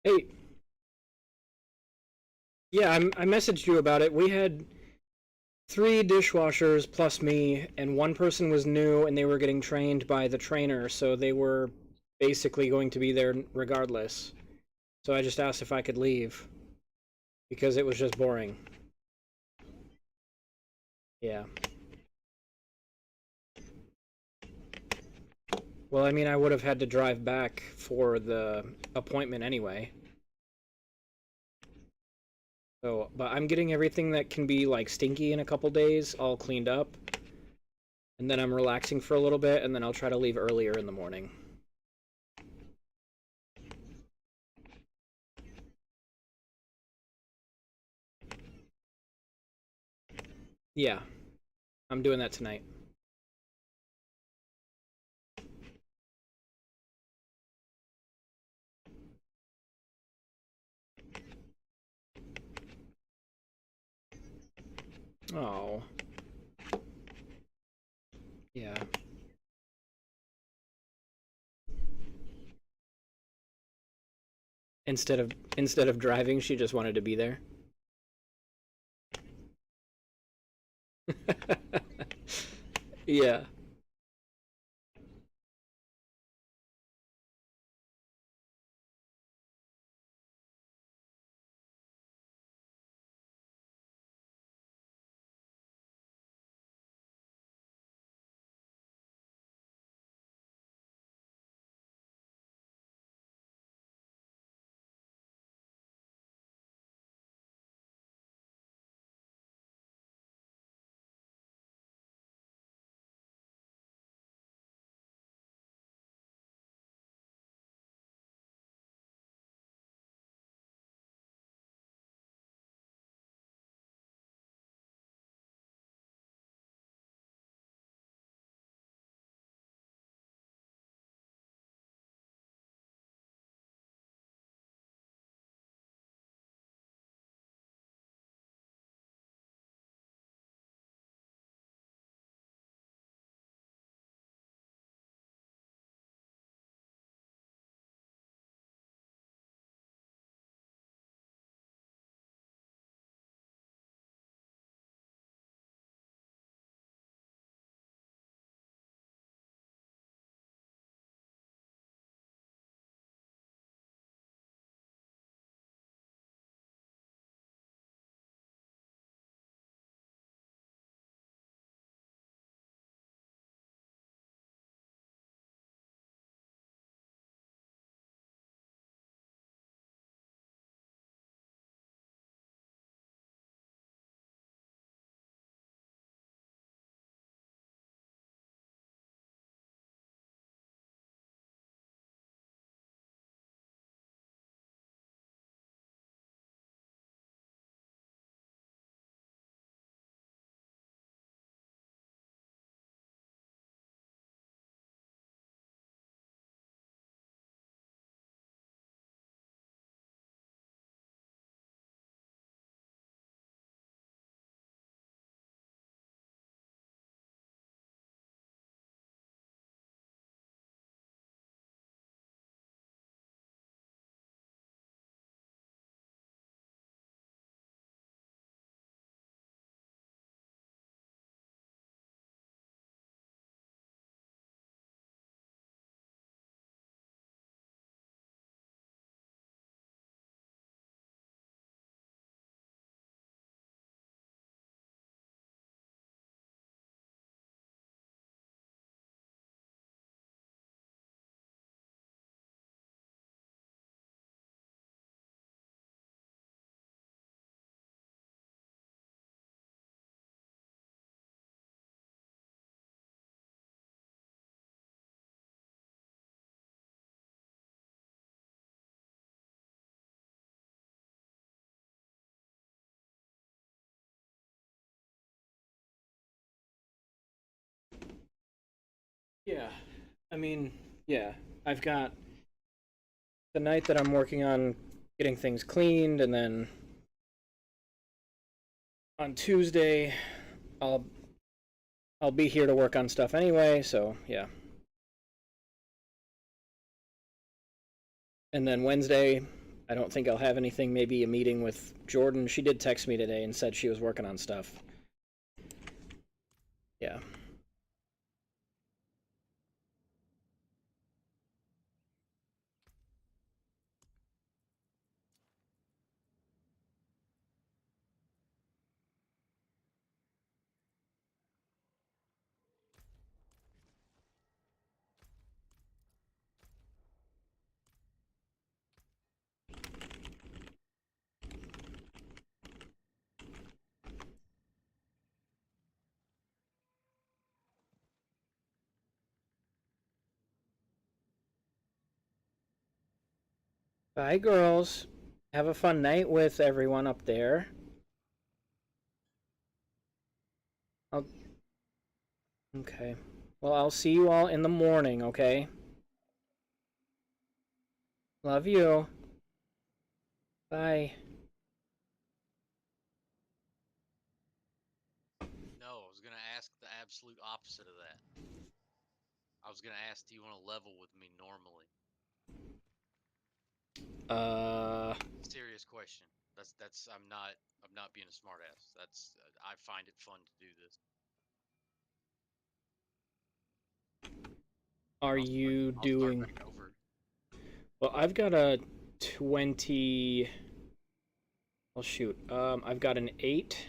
Hey, yeah, I messaged you about it. We had three dishwashers plus me, and one person was new, and they were getting trained by the trainer, so they were basically going to be there regardless. So I just asked if I could leave because it was just boring. Yeah. Well, I mean, I would have had to drive back for the appointment anyway. So, but I'm getting everything that can be like stinky in a couple days all cleaned up, and then I'm relaxing for a little bit, and then I'll try to leave earlier in the morning. Yeah, I'm doing that tonight. Oh, yeah. Instead of driving, she just wanted to be there. Yeah. Yeah. I mean, yeah. I've got the night that I'm working on getting things cleaned, and then on Tuesday, I'll I'll be here to work on stuff anyway. So yeah. And then Wednesday, I don't think I'll have anything, maybe a meeting with Jordan. She did text me today and said she was working on stuff. Yeah. Bye, girls. Have a fun night with everyone up there. I'll... Okay. Well, I'll see you all in the morning, okay? Love you. Bye. No, I was gonna ask the absolute opposite of that. I was gonna ask, do you want to level with me normally? Uh, Serious question. That's I'm not being a smartass. That's I find it fun to do this. are I'll start. you I'll start doing... back over. Well, I've got a 20... Well, shoot. I've got an 8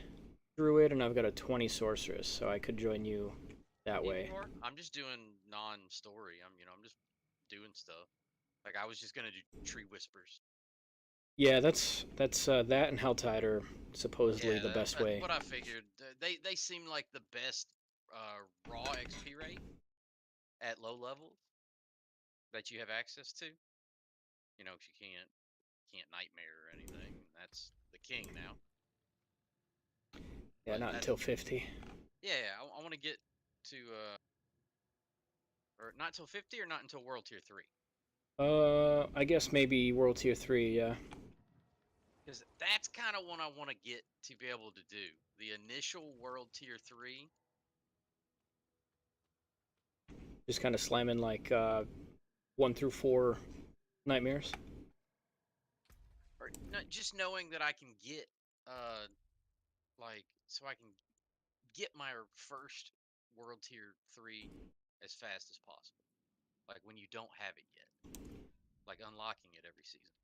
druid and I've got a 20 sorceress, so I could join you that Even way. more. I'm just doing non-story. I'm just doing stuff. Like I was just gonna do tree whispers. Yeah, that and Helltide are supposedly Yeah, the best that's way. what I figured. They seem like the best raw XP rate at low levels that you have access to. You know, 'cause you can't nightmare or anything. That's the king now. Yeah, But not that's until 50. yeah. I want to get to or not until 50 or not until World Tier 3. I guess maybe World Tier 3, yeah. Because that's kind of what I want to get to be able to do. The initial World Tier 3. Just kind of slamming like 1 through 4 nightmares. Or not, just knowing that I can get, like, so I can get my first World Tier 3 as fast as possible. Like, when you don't have it yet. Like, unlocking it every season.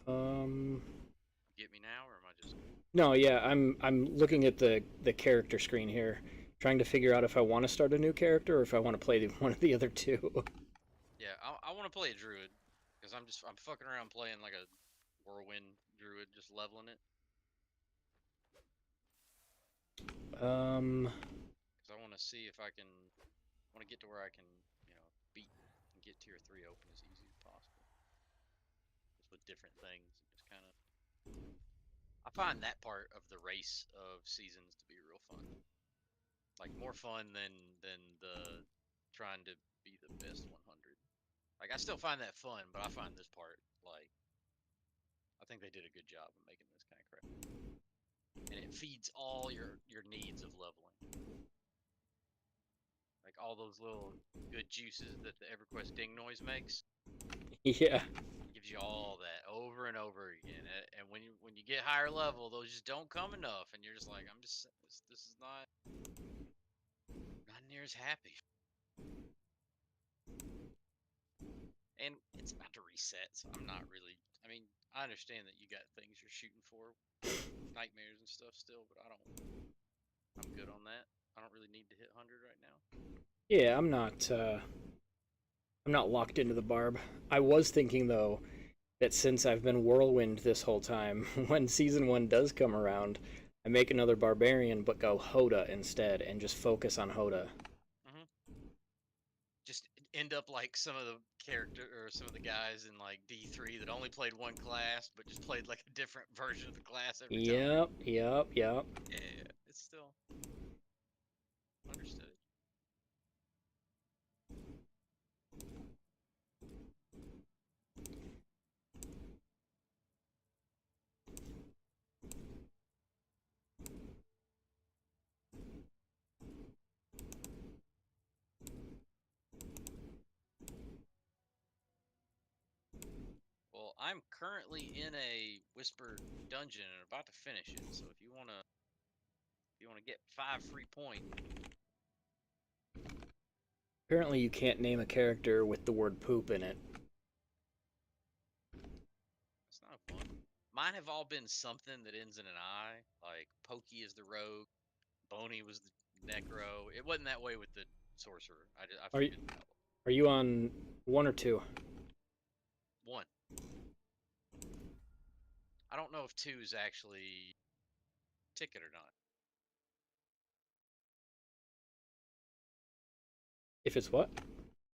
Um, Get me now, or am I just. no, yeah, I'm looking at the character screen here, trying to figure out if I want to start a new character or if I want to play one of the other two. Yeah, I want to play a druid because I'm fucking around playing like a whirlwind druid, just leveling it um, because I want to see if I can. I want to get to where I can, beat and get tier 3 open as easy as possible, just with different things. And just kind of, I find that part of the race of seasons to be real fun, like more fun than the trying to be the best 100. Like I still find that fun, but I find this part like I think they did a good job of making this kind of crap. And it feeds all your needs of leveling. Like all those little good juices that the EverQuest ding noise makes. yeah. It gives you all that over and over again. And when you get higher level, those just don't come enough, and you're just like, I'm just this is not near as happy. And it's about to reset, so I'm not really. I mean, I understand that you got things you're shooting for, nightmares and stuff still, but I don't. I'm good on that. I don't really need to hit 100 right now. Yeah, I'm not locked into the Barb. I was thinking though that since I've been Whirlwind this whole time, when season 1 does come around, I make another Barbarian but go Hoda instead and just focus on Hoda. Hmm. Just end up like some of the character or some of the guys in like D3 that only played one class but just played like a different version of the class every time. Yep, yep, yep. Yeah, it's still understood. I'm currently in a Whisper dungeon and about to finish it. So if you wanna get 5 free points, Apparently you can't name a character with the word poop in it. it's not fun. Mine have all been something that ends in an I. Like Pokey is the rogue, Boney was the necro. It wasn't that way with the sorcerer. I Are you, forget that one. are you on 1 or 2? One. I don't know if 2 is actually ticket or not. If it's what?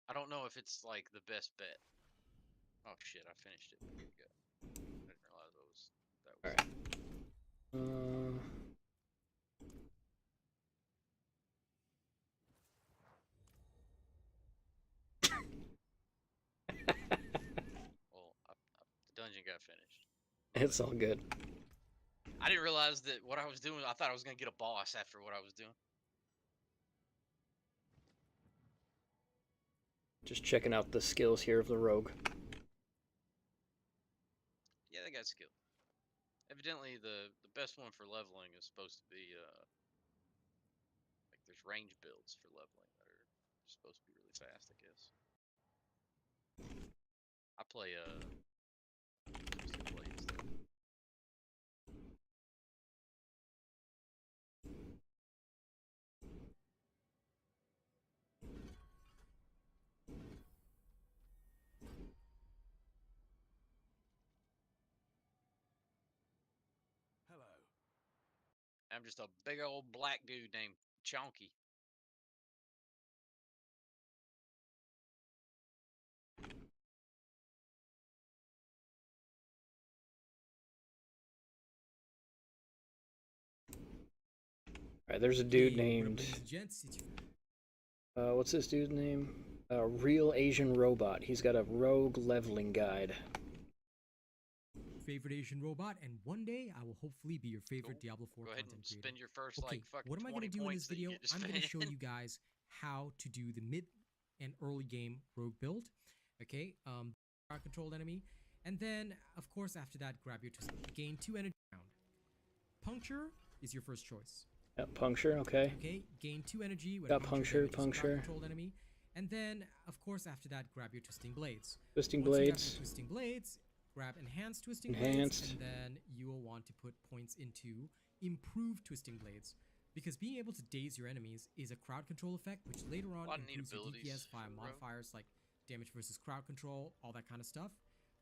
I don't know if it's like the best bet. Oh shit! I finished it. There we go. I didn't realize that was. All right. Well, the dungeon got finished. It's all good. I didn't realize that what I was doing. I thought I was gonna get a boss after what I was doing. Just checking out the skills here of the rogue. Yeah, they got skill. Evidently, the best one for leveling is supposed to be like there's range builds for leveling that are supposed to be really fast. I guess. I play Twisted Blades though. I'm just a big old black dude named Chonky. All right, there's a dude Hey, what up, named. ladies and gents? It's What's this dude's name? Real Asian Robot. He's got a rogue leveling guide. your favorite Asian robot, and one day I will hopefully be your favorite Cool. Diablo 4 Go ahead and content creator. spend your first Okay, like fucking what am I 20 going to do in points this that you video? get to I'm spend. going to show you guys how to do the mid and early game rogue build. Okay, crowd controlled enemy, and then of course after that grab your twist. Gain 2 energy round. Puncture is your first choice. Yep, puncture, okay. Okay, gain 2 energy when Got puncture, puncture. controlled enemy, and then of course after that grab your twisting blades. Twisting Once you have blades. your twisting blades, grab enhanced twisting Enhanced. blades, and then you will want to put points into improved twisting blades, because being able to daze your enemies is a crowd control effect, which later on A lot of neat improves your abilities DPS via for the rogue. modifiers like damage versus crowd control, all that kind of stuff.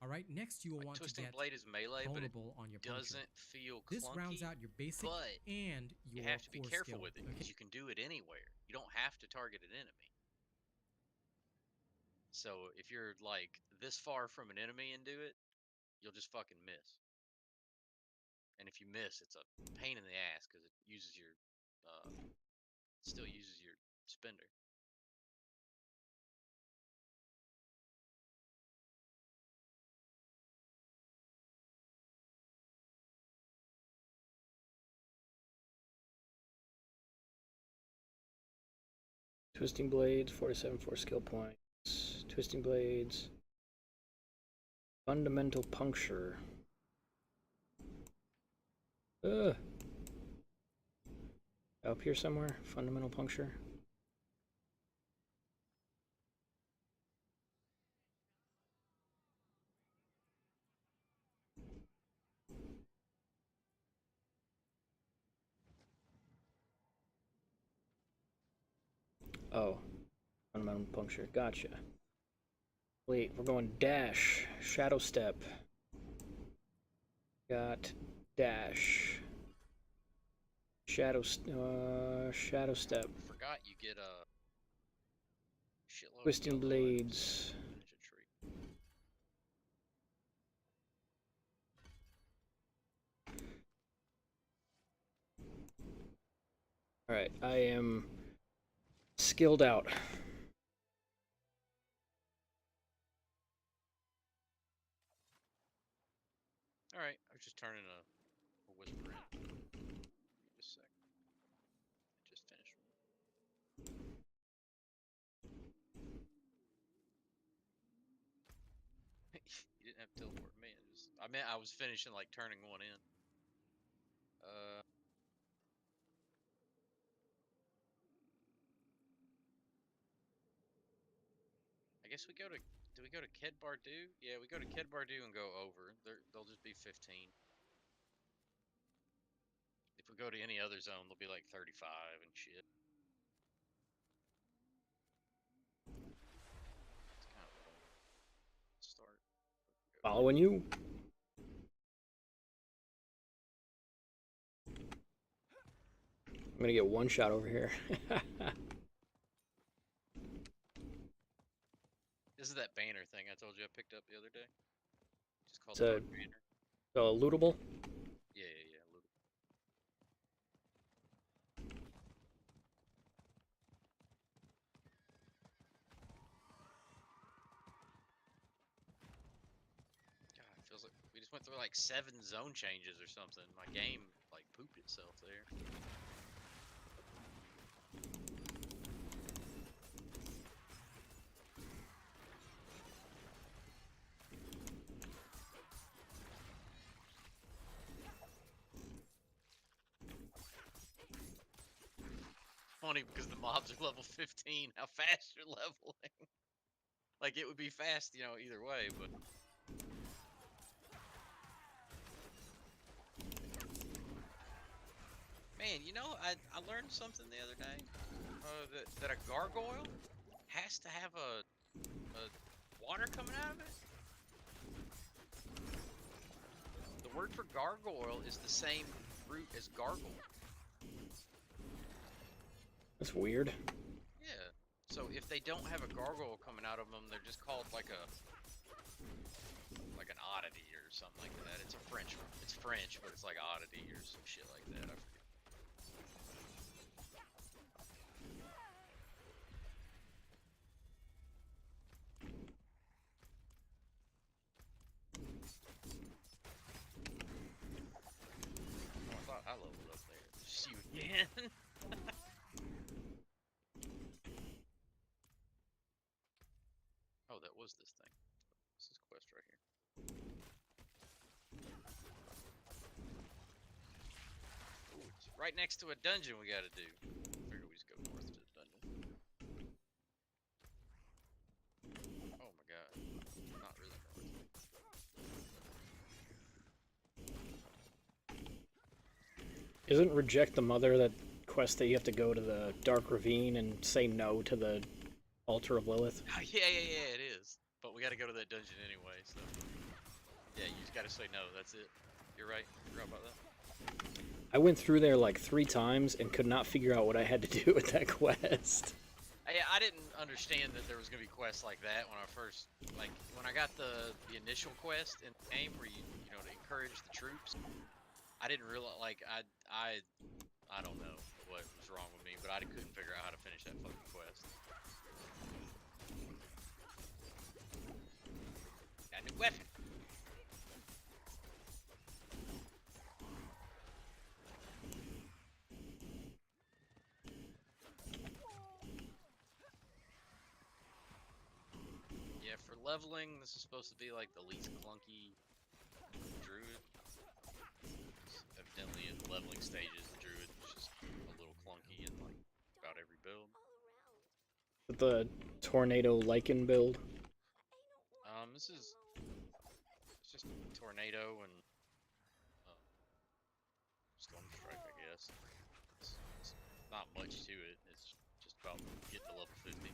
All right, next you will Like want to Twisting get Blade is melee, but it vulnerable on your puncture. doesn't feel This clunky. rounds out your basic but and your you have to be core careful skill. with it Okay. because you can do it anywhere. You don't have to target an enemy. So if you're like this far from an enemy and do it, you'll just fucking miss. And if you miss, it's a pain in the ass because it uses your, still uses your spender. Twisting blades, 47 for skill points. Twisting blades. Fundamental puncture. Ugh. Up here somewhere? Fundamental puncture. Oh. Fundamental puncture. Gotcha. Wait, we're going dash. Shadow step. Got dash. Shadow step. I forgot you get a shitload Twisting of yellow items blades. in Ninja Tree. Alright, I am skilled out. All right, I was just turning a whisper in. Just a sec. I just finished one. You didn't have to teleport me. I meant I was finishing like turning one in. I guess we go to. Do we go to Ked Bardu? Yeah, we go to Ked Bardu and go over. They'll just be 15. If we go to any other zone, they'll be like 35 and shit. It's kind of lame. Start. Following you. I'm gonna get one shot over here. This is that banner thing I told you I picked up the other day. Just called It's a- the banner. Lootable. Yeah, yeah, yeah. Little. God, it feels like we just went through like 7 zone changes or something. My game like pooped itself there. Funny because the mobs are level 15. How fast you're leveling? Like it would be fast, you know, either way, but. Man, you know, I learned something the other day. That a gargoyle has to have a water coming out of it. The word for gargoyle is the same root as gargle. That's weird. Yeah. So if they don't have a gargoyle coming out of them, they're just called like an oddity or something like that. It's French, but it's like oddity or some shit like that. I forget. Oh, I thought I leveled up there. Just you again. Oh, that was this thing. This is quest right here. Ooh, it's right next to a dungeon we gotta do. Figure we just go north to the dungeon. Oh my god. Not really north. Isn't Reject the Mother that quest that you have to go to the Dark Ravine and say no to the Altar of Lilith? Yeah, it is. But we gotta go to that dungeon anyway, so. Yeah, you just gotta say no, that's it. You're right. Forgot about that. I went through there like 3 times and could not figure out what I had to do with that quest. I didn't understand that there was gonna be quests like that when I first, like, when I got the initial quest in the game where you know, to encourage the troops. I didn't realize, like, I don't know what was wrong with me, but I couldn't figure out how to finish that fucking quest. Got a new weapon. Yeah, for leveling, this is supposed to be like the least clunky druid. Evidently, in leveling stages, the druid is just a little clunky in like about every build. The Tornado Lichen build. This is it's just tornado and storm strike, I guess. It's not much to it. It's just about getting to level 50.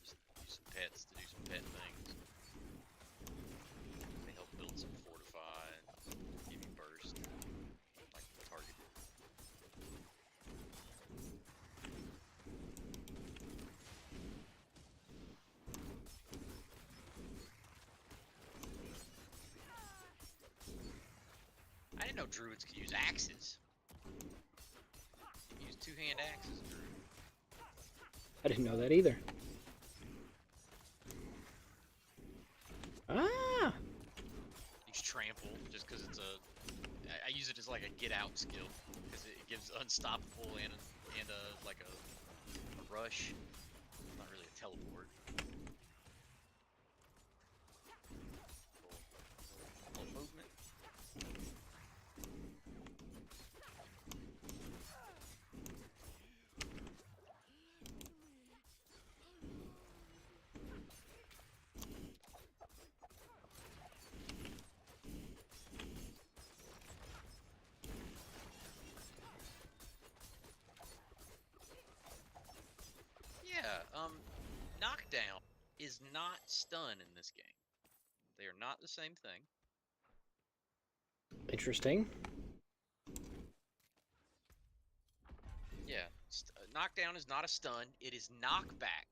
Just use some pets to do some pet things. They help build some fortify and give you burst, like target. I didn't know druids could use axes. You can use 2-hand axes, druid. I didn't know that either. Ah! Use trample just because it's a. I use it as like a get out skill because it gives unstoppable and like a rush. Not really a teleport. Little movement. Yeah, knockdown is not stun in this game. They are not the same thing. Interesting. Yeah, knockdown is not a stun. It is knockback.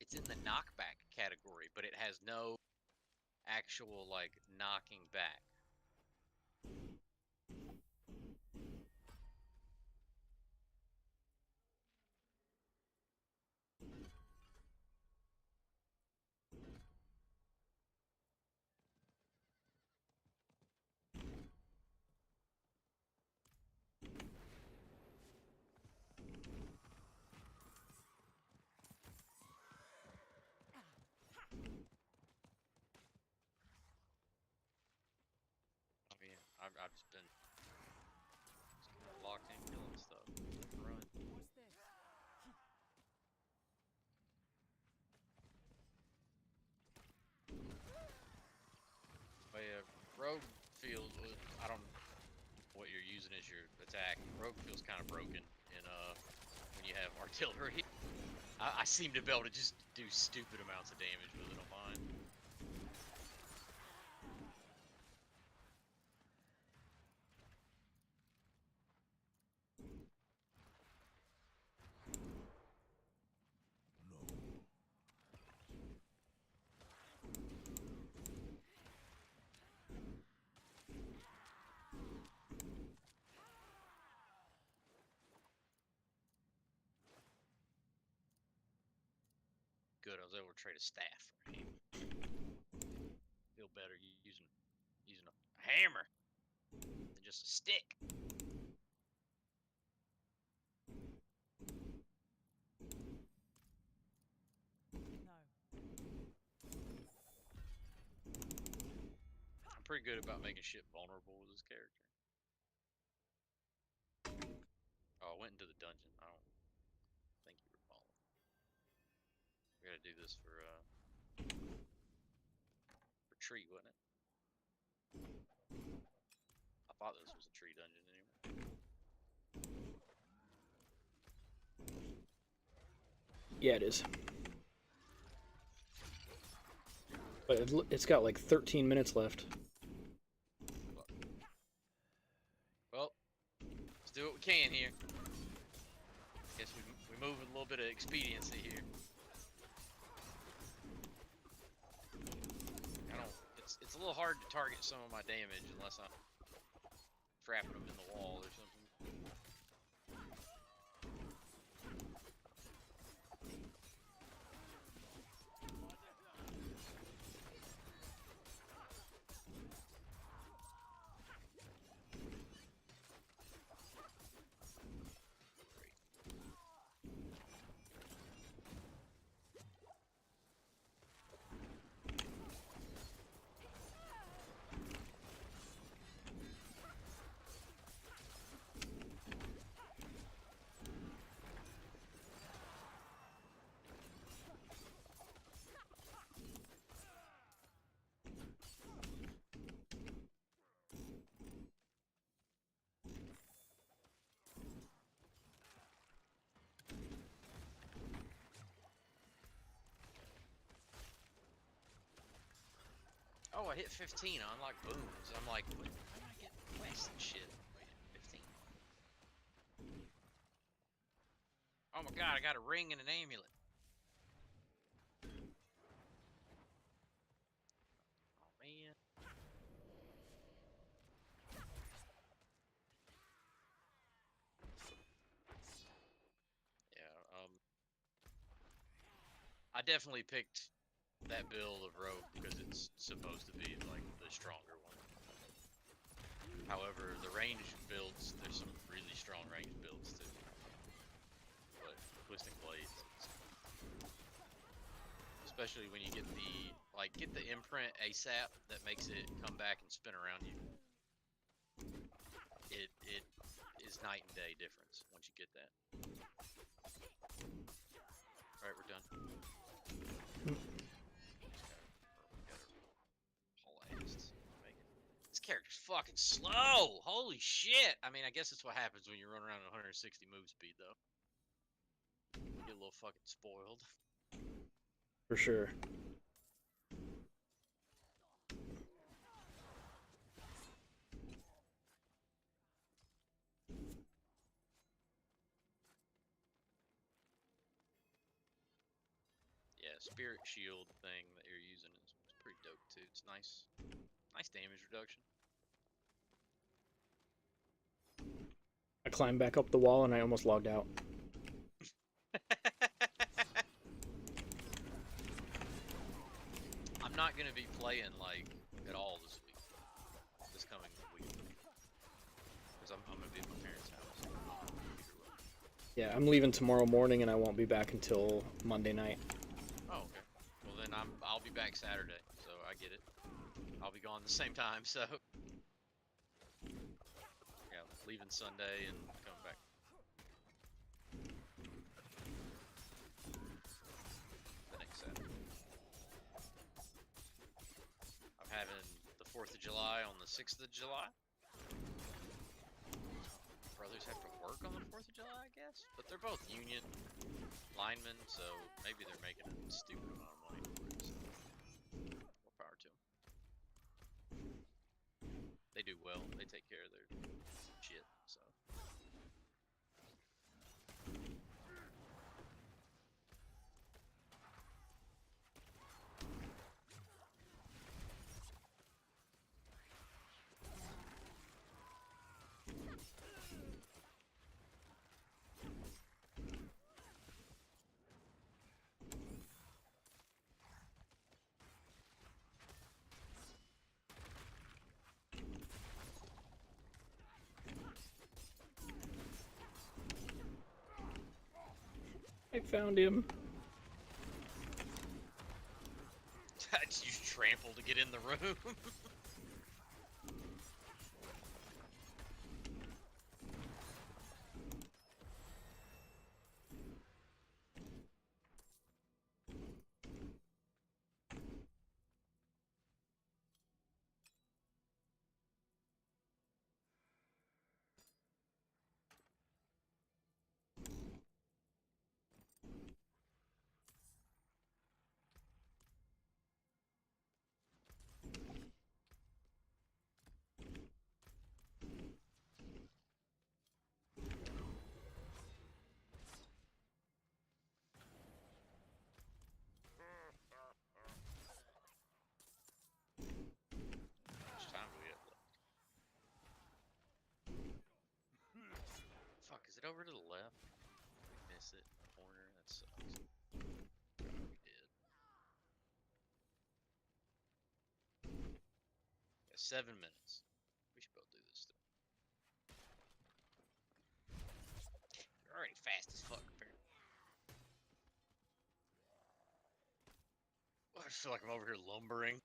It's in the knockback category, but it has no actual, like, knocking back. I mean, I've just been locked in killing stuff. Run. But yeah, rogue feels, I don't know what you're using as your attack. Rogue feels kind of broken in when you have artillery. I seem to be able to just do stupid amounts of damage with it on mine. Good, I was able to trade a staff for him. Feel better using a hammer than just a stick. I'm pretty good about making shit vulnerable with this character. Oh, I went into the dungeon. I don't think you were following. We gotta do this for tree, wasn't it? I thought this was a tree dungeon anyway. Yeah, it is. But it's got like 13 minutes left. Well, let's do what we can here. Guess we move with a little bit of expediency here. It's a little hard to target some of my damage unless I'm trapping them in the wall or something. Oh, I hit 15 on like booms. I'm like, what? How did I get quests and shit? Wait, 15. Oh my god, I got a ring and an amulet. Oh man. Yeah, I definitely picked that build of rogue because it's supposed to be like the stronger one. However, the ranged builds, there's some really strong ranged builds too. But twisting blades. especially when you get the imprint ASAP that makes it come back and spin around you. It is night and day difference once you get that. All right, we're done. This character's fucking slow. Holy shit! I mean, I guess that's what happens when you run around at 160 move speed, though. Get a little fucking spoiled. For sure. Yeah, spirit shield thing that you're using is pretty dope too. It's nice, nice damage reduction. I climbed back up the wall and I almost logged out. I'm not gonna be playing like at all this week, this coming week, because I'm gonna be at my parents' house. Yeah, I'm leaving tomorrow morning and I won't be back until Monday night. Oh, okay. Well then I'll be back Saturday, so I get it. I'll be gone the same time, so yeah, leaving Sunday and coming back. The next Saturday. I'm having the 4th of July on the 6th of July. Brothers have to work on the 4th of July, I guess? But they're both union linemen, so maybe they're making a stupid amount of money for it. So more power to them. They do well. They take care of their shit, so. I found him. I just use trample to get in the room. How much time do we have left? Fuck, is it over to the left? We miss it in the corner. That sucks. We did. Yeah, 7 minutes. We should both do this stuff. You're already fast as fuck, apparently. I just feel like I'm over here lumbering.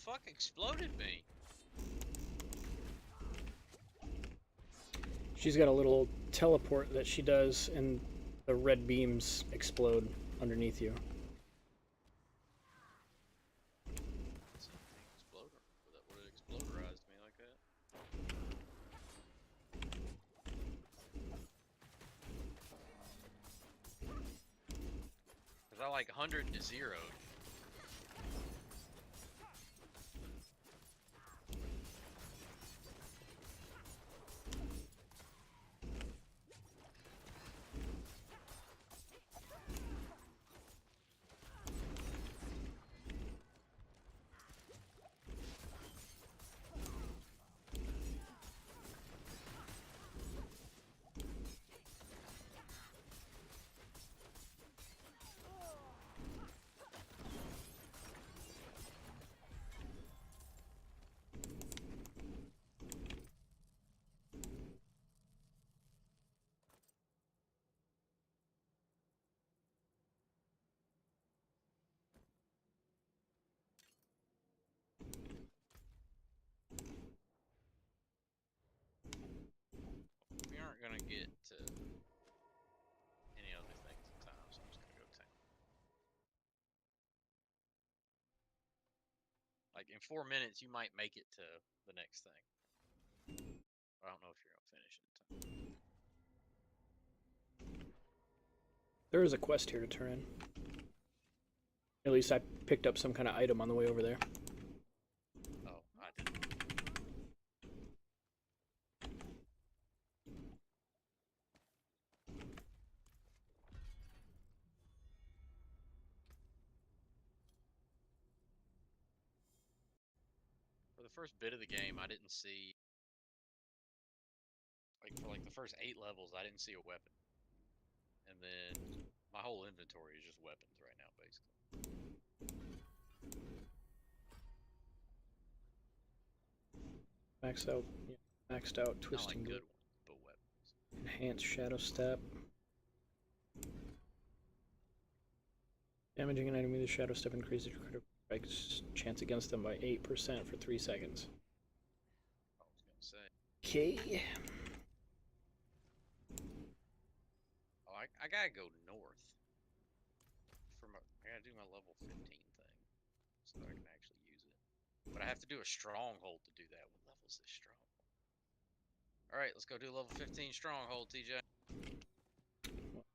fuck exploded me? She's got a little teleport that she does, and the red beams explode underneath you. Something exploder. That would have exploderized me like that. Cause I like 100 to 0. We aren't gonna get to any other things in time, so I'm just gonna go tank. Like in 4 minutes, you might make it to the next thing. I don't know if you're gonna finish it in time. There is a quest here to turn in. At least I picked up some kind of item on the way over there. Oh, I didn't. For the first bit of the game, I didn't see, like for like the first 8 levels, I didn't see a weapon. And then my whole inventory is just weapons right now, basically. Maxed out, yeah, maxed out Not twisting like grip. good ones, but weapons. Enhanced shadow step. Damaging an enemy with shadow step increases your critical strike chance against them by 8% for 3 seconds. I was gonna say. Okay. Oh, I gotta go north. I gotta do my level 15 thing so that I can actually use it. But I have to do a stronghold to do that. What level is this stronghold? Alright, let's go do level 15 stronghold, TJ.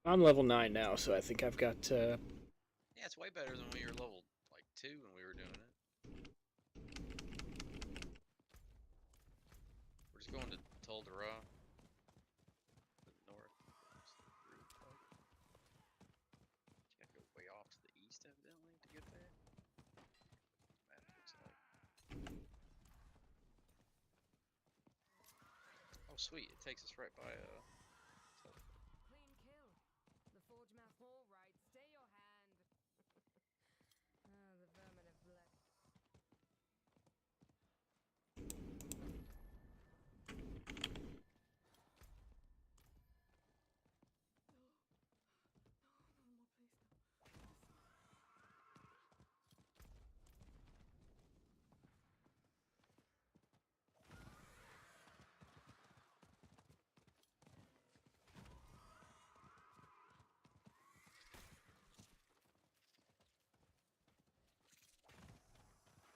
I'm level 9 now, so I think I've got. Yeah, it's way better than when you were level like 2 when we were doing it. We're just going to Toldera. To the north. You gotta go way off to the east, evidently, to get there. Map looks like. Oh, sweet! It takes us right by Clean kill. The Forge Math all right. Stay your hand. The vermin have left.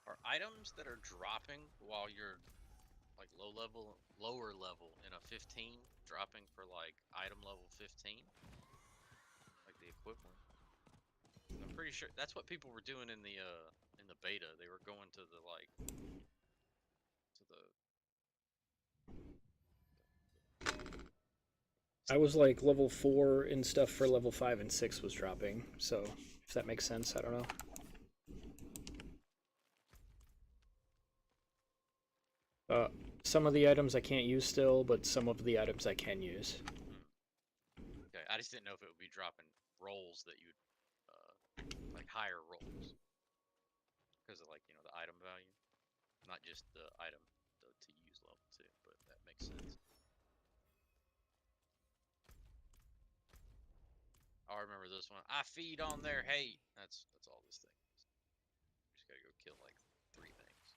Are items that are dropping while you're like lower level in a 15 dropping for like item level 15? Like the equivalent. I'm pretty sure that's what people were doing in the beta. They were going to the like to the I was like level 4 and stuff for level 5 and 6 was dropping, so if that makes sense, I don't know. Some of the items I can't use still, but some of the items I can use. Okay, I just didn't know if it would be dropping rolls that you'd like higher rolls because of like the item value, not just the item to use level 2, but that makes sense. I remember this one. I feed on their hate. That's all this thing is. You just gotta go kill like 3 things.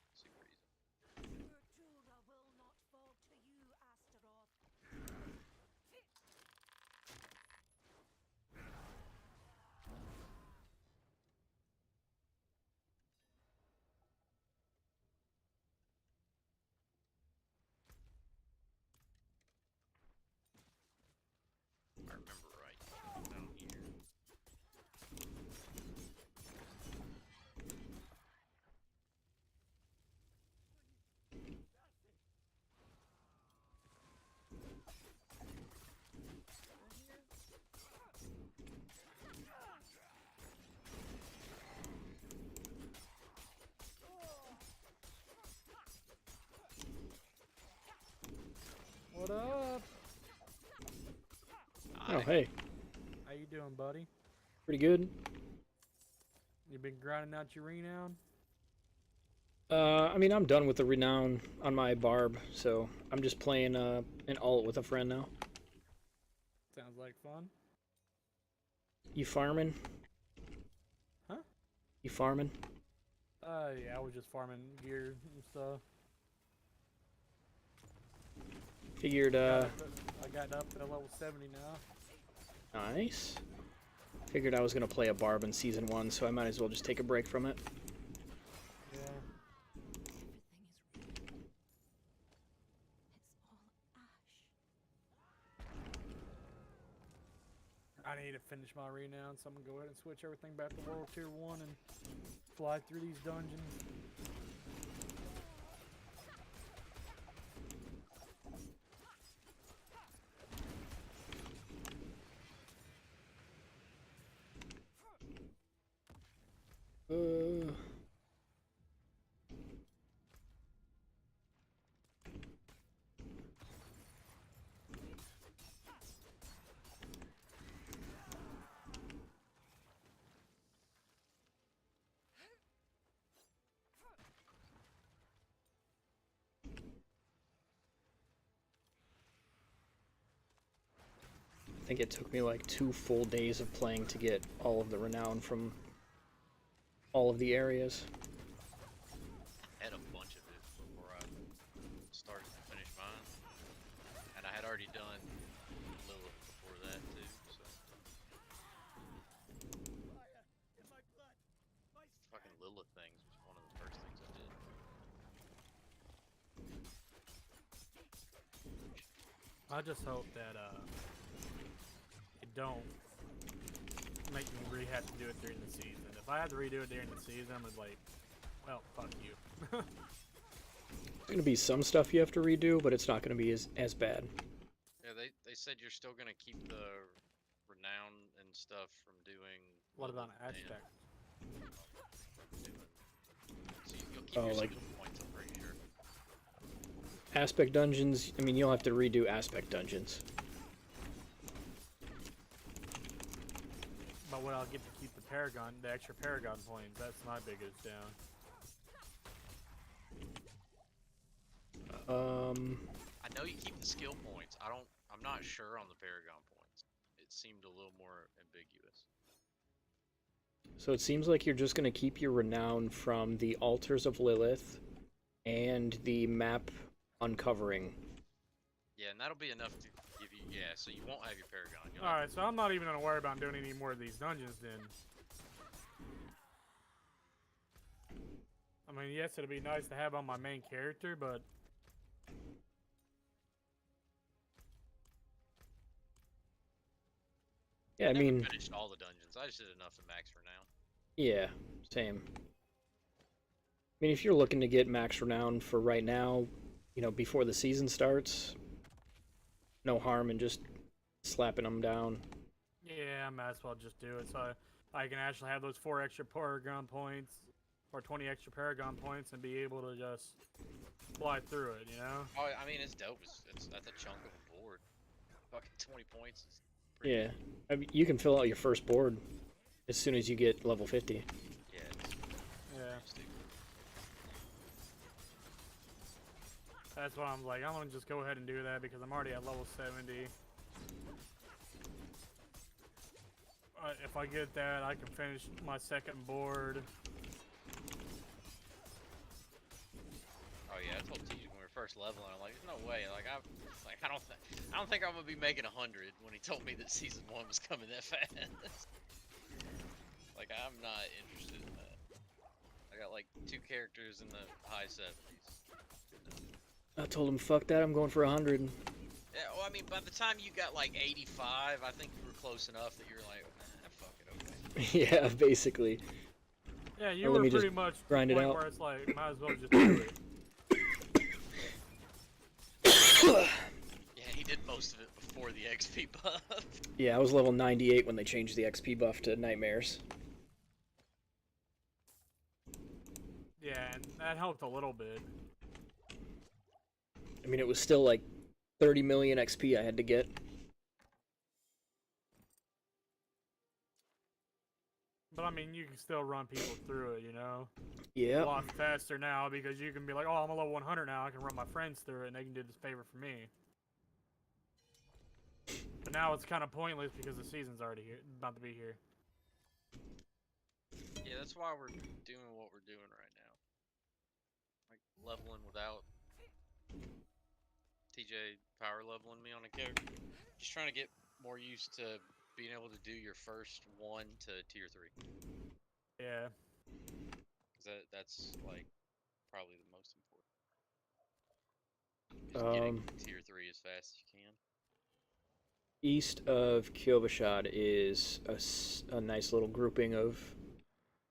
remember right. Down here. What up? Oh, hey. How you doing, buddy? Pretty good. You been grinding out your renown? I mean, I'm done with the renown on my Barb, so I'm just playing an alt with a friend now. Sounds like fun. You farming? Huh? You farming? Yeah, I was just farming gear and stuff. Figured, I got up to level 70 now. nice. Figured I was gonna play a Barb in Season 1, so I might as well just take a break from it. Yeah. I need to finish my renown, so I'm gonna go ahead and switch everything back to World Tier 1 and fly through these dungeons. Uh, I think it took me like 2 full days of playing to get all of the renown from all of the areas. I had a bunch of it before I started to finish mine. And I had already done Lilith before that too, so. Fucking Lilith things was one of the first things I did. I just hope that it don't make me have to do it during the season. If I had to redo it during the season, I was like, well, fuck you. There's gonna be some stuff you have to redo, but it's not gonna be as bad. Yeah, they said you're still gonna keep the renown and stuff from doing. What about Lilith and Aztec? So you'll keep Oh, your like- skill points, I'm pretty sure. Aspect dungeons, I mean, you'll have to redo aspect dungeons. But what I'll get to keep the extra Paragon points. That's my biggest down. I know you keep the skill points. I'm not sure on the Paragon points. It seemed a little more ambiguous. So it seems like you're just gonna keep your renown from the Altars of Lilith and the map uncovering. Yeah, and that'll be enough to give you. Yeah, so you won't have your Paragon. You'll Alright, so I'm not even gonna worry about doing any more of these dungeons then. I mean, yes, it'd be nice to have on my main character, but Yeah, I never mean, finished all the dungeons. I just did enough to max for now. yeah, same. I mean, if you're looking to get max renown for right now, you know, before the season starts, no harm in just slapping them down. yeah, I might as well just do it so I can actually have those 4 extra Paragon points or 20 extra Paragon points and be able to just fly through it, you know? Oh, I mean, it's dope. That's a chunk of a board. Fucking 20 points is pretty Yeah, good. I mean, you can fill out your first board as soon as you get level 50. Yeah, it's Yeah. stupid. That's why I'm like, I'm gonna just go ahead and do that because I'm already at level 70. If I get that, I can finish my second board. Oh yeah, I told TJ when we were first leveling, I'm like, there's no way. I don't think I'm gonna be making 100 when he told me that season 1 was coming that fast. Like, I'm not interested in that. I got like 2 characters in the high 70s. I told him, fuck that, I'm going for 100. Yeah, well, I mean, by the time you got like 85, I think you were close enough that you're like, fuck it, okay. Yeah, basically. Yeah, you Or let were me just pretty much to the grind it point out. where it's like, might as well just do it. Yeah, he did most of it before the XP buff. Yeah, I was level 98 when they changed the XP buff to Nightmares. Yeah, and that helped a little bit. I mean, it was still like 30 million XP I had to get. But I mean, you can still run people through it, you know? Yeah. A lot faster now because you can be like, oh, I'm a level 100 now. I can run my friends through it and they can do this favor for me. But now it's kind of pointless because the season's already here, about to be here. Yeah, that's why we're doing what we're doing right now. Like, leveling without TJ power leveling me on a character. Just trying to get more used to being able to do your first 1 to tier 3. Yeah. Because that's, like, probably the most important. Just getting tier 3 as fast as you can. East of Kyovashad is a nice little grouping of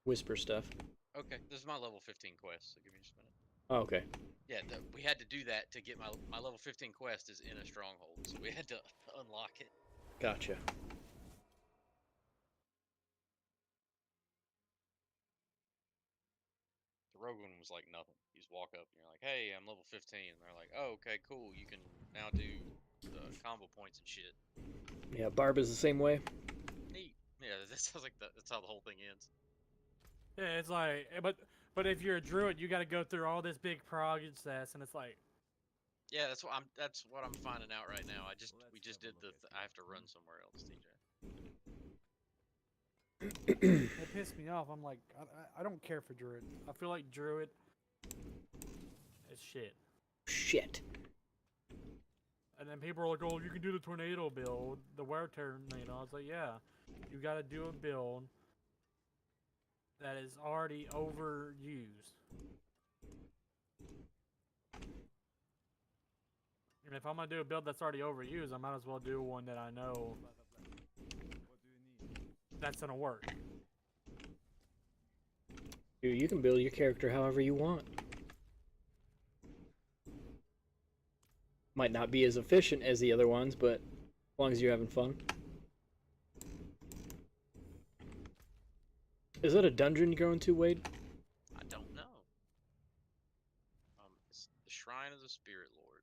whisper stuff. Okay, this is my level 15 quest, so give me just a minute. Oh, okay. Yeah, we had to do that to get my level 15 quest is in a stronghold, so we had to unlock it. Gotcha. The rogue one was like nothing. You just walk up and you're like, hey, I'm level 15. And they're like, oh, okay, cool. You can now do combo points and shit. Yeah, Barb is the same way. Neat. Yeah, that sounds like that's how the whole thing ends. Yeah, it's like, but if you're a druid, you got to go through all this big process, and it's like, Yeah, that's what I'm finding out right now. We just did I have to run somewhere else, TJ. it pissed me off. I'm like, I don't care for druid. I feel like druid is shit. Shit. And then people are like, oh, you can do the tornado build, the wear tornado. I was like, yeah, you got to do a build that is already overused. And if I'm gonna do a build that's already overused, I might as well do one that I know that's gonna work. Dude, you can build your character however you want. Might not be as efficient as the other ones, but as long as you're having fun. Is that a dungeon you're going to, Wade? I don't know. It's the Shrine of the Spirit Lord.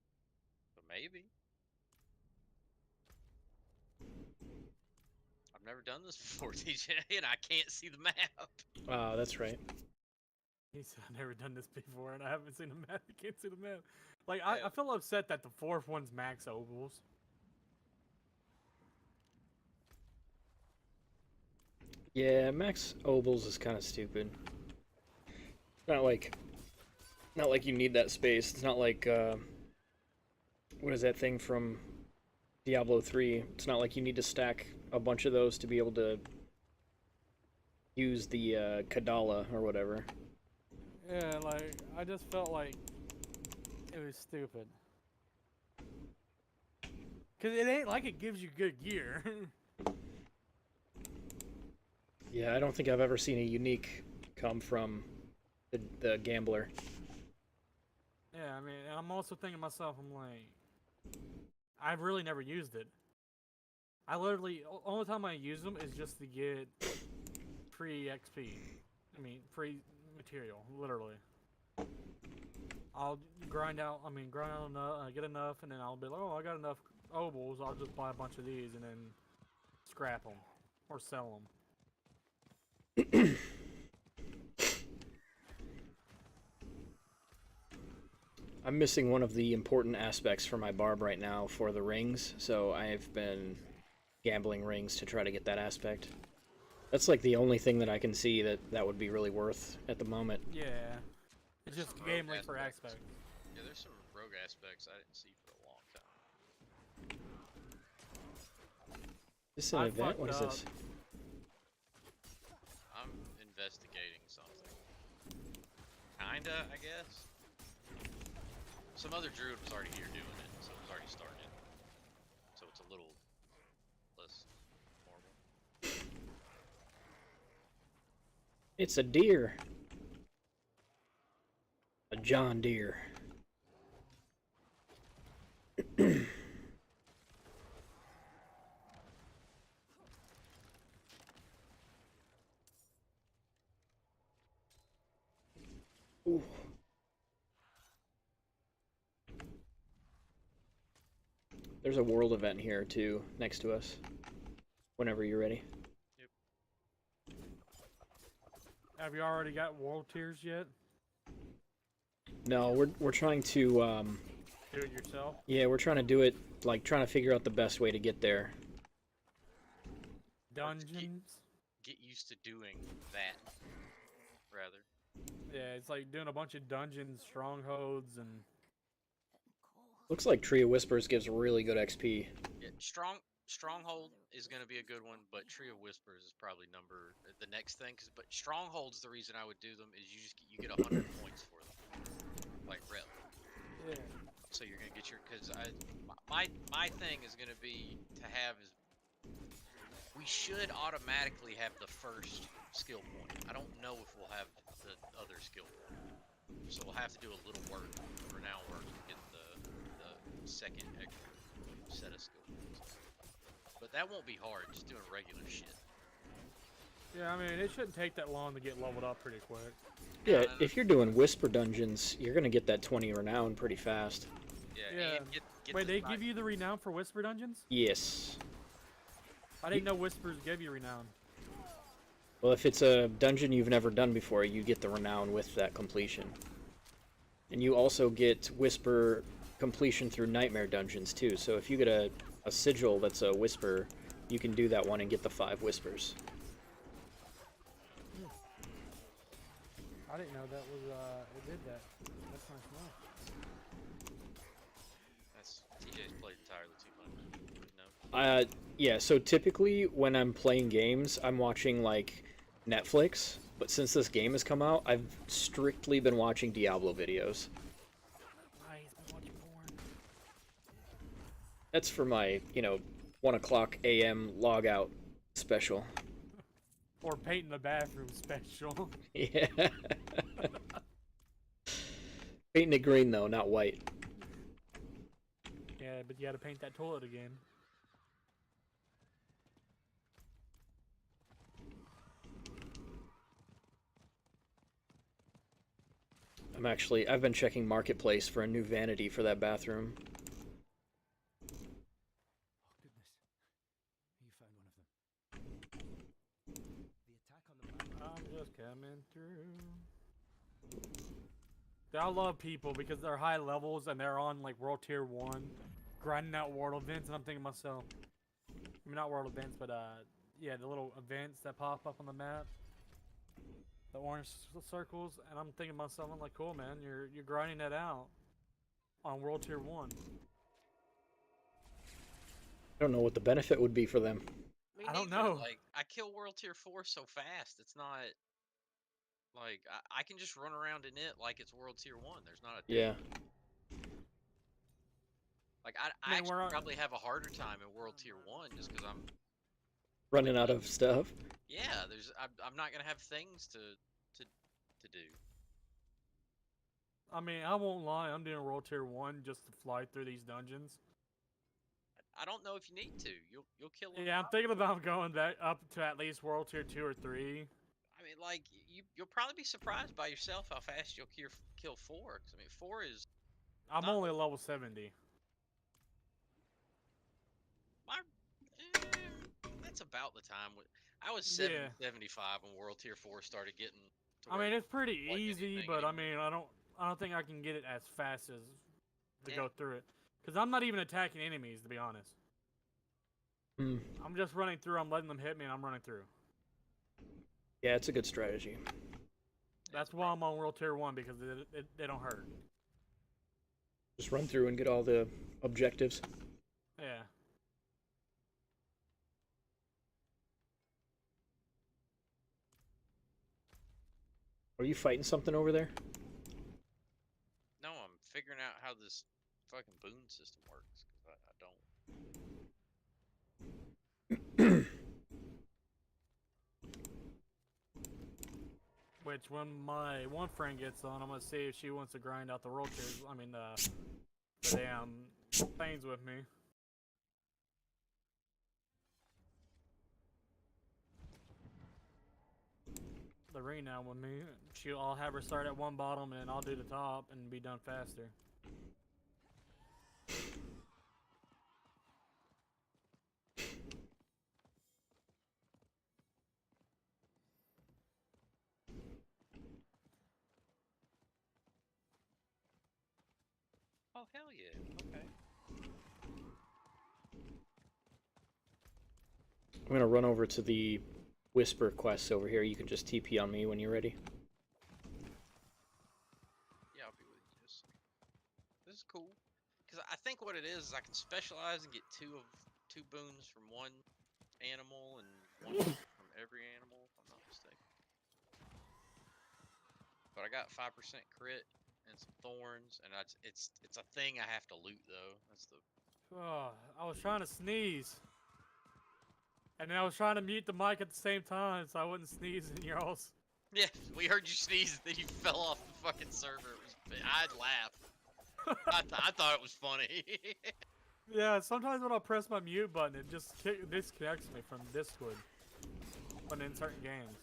But maybe. I've never done this before, TJ, and I can't see the map. Ah, that's right. He said, I've never done this before, and I haven't seen a map. I can't see the map. Like, I feel upset that the fourth one's max ovals. Yeah, max ovals is kind of stupid. Not like you need that space. It's not like what is that thing from Diablo 3? It's not like you need to stack a bunch of those to be able to use the Kadala or whatever. Yeah, like, I just felt like it was stupid. Because it ain't like it gives you good gear. Yeah, I don't think I've ever seen a unique come from the gambler. Yeah, I mean, and I'm also thinking to myself, I'm like, I've really never used it. I literally, only time I use them is just to get free XP. I mean, free material, literally. I'll grind out enough, get enough, and then I'll be like, oh, I got enough ovals, I'll just buy a bunch of these and then scrap them or sell them. I'm missing one of the important aspects for my Barb right now for the rings, so I've been gambling rings to try to get that aspect. That's like the only thing that I can see that would be really worth at the moment. Yeah. It's just Some game rogue link for aspect. Yeah, there's some rogue aspects I didn't see for a long time. Is this an event? What is this? I'm investigating something. Kinda, I guess. Some other druid was already here doing it, so it was already started. It's a deer. A John Deere. Ooh. There's a world event here too, next to us. Whenever you're ready. Have you already got world tiers yet? No, we're trying to Do it yourself. yeah, we're trying to do it like trying to figure out the best way to get there. Dungeons. Get used to doing that, rather. Yeah, it's like doing a bunch of dungeons, strongholds, and Looks like Tree of Whispers gives really good XP. Yeah, Stronghold is going to be a good one, but Tree of Whispers is probably the next thing. But Stronghold's the reason I would do them is you get 100 points for them, like rep. yeah. So you're gonna get my thing is gonna be to have is we should automatically have the first skill point. I don't know if we'll have the other skill point, so we'll have to do a little work for now work to get the second extra set of skill points. But that won't be hard, just doing regular shit. Yeah, I mean, it shouldn't take that long to get leveled up pretty quick. Yeah, if you're doing Whisper dungeons, you're gonna get that 20 renown pretty fast. Yeah. And get Wait, the they side- give you the renown for Whisper dungeons? Yes. I didn't know Whispers give you renown. Well, if it's a dungeon you've never done before, you get the renown with that completion. And you also get Whisper completion through Nightmare dungeons too. So if you get a sigil that's a Whisper, you can do that one and get the 5 Whispers. I didn't know that was, it did that. That's nice to know. TJ's played entirely too much. No. Yeah, so typically when I'm playing games, I'm watching like Netflix, but since this game has come out, I've strictly been watching Diablo videos. Nice, I'm watching porn. That's for my, 1 o'clock a.m. log out special. Or painting the bathroom special. Yeah. Painting it green though, not white. Yeah, but you gotta paint that toilet again. I've been checking Marketplace for a new vanity for that bathroom. Oh goodness. You found one of them. The attack on the map. I'm just coming through. I love people because they're high levels and they're on like World Tier 1, grinding out world events, and I'm thinking to myself, I mean not world events, but yeah, the little events that pop up on the map. The orange circles, and I'm thinking to myself, I'm like, cool man, you're grinding that out on World Tier 1. I don't know what the benefit would be for them. Me I don't neither. know. Like, I kill World Tier 4 so fast. It's not like I can just run around in it like it's World Tier 1. There's not a Yeah. Like I Man, actually we're on- probably have a harder time in World Tier 1 just because I'm Running out of stuff. yeah. I'm not gonna have things to do. I mean, I won't lie, I'm doing World Tier 1 just to fly through these dungeons. I don't know if you need to. You'll kill them. Yeah, I'm thinking about going back up to at least World Tier 2 or 3. I mean, like you'll probably be surprised by yourself how fast you'll kill 4. 'Cause, I mean, 4 is I'm Not- only level 70. that's about the time. I was Yeah. 75 when World Tier 4 started getting. To I where mean, it's pretty like easy, anything but I anymore. mean, I don't think I can get it as fast as to Yeah. go through it. Because I'm not even attacking enemies, to be honest. Hmm. I'm just running through, I'm letting them hit me, and I'm running through. Yeah, it's a good strategy. That's why I'm on World Tier 1, because they don't hurt. Just run through and get all the objectives. Yeah. Are you fighting something over there? No, I'm figuring out how this fucking boon system works because I don't. Which when my one friend gets on, I'm gonna see if she wants to grind out the world tiers. I mean, the damn things with me. The renown with me. I'll have her start at one bottom and I'll do the top and be done faster. Oh hell yeah. Okay. I'm gonna run over to the Whisper quests over here. You can just TP on me when you're ready. Yeah, I'll be with you. Just this is cool. Cause I think what it is I can specialize and get two boons from one animal and one from every animal, if I'm not mistaken. But I got 5% crit and some thorns, and it's a thing I have to loot though. That's the Oh, I was trying to sneeze. And then I was trying to mute the mic at the same time so I wouldn't sneeze in y'all's. yeah. We heard you sneeze, and then you fell off the fucking server. I'd laugh. I thought it was funny. Yeah, sometimes when I press my mute button, it just disconnects me from Discord when in certain games.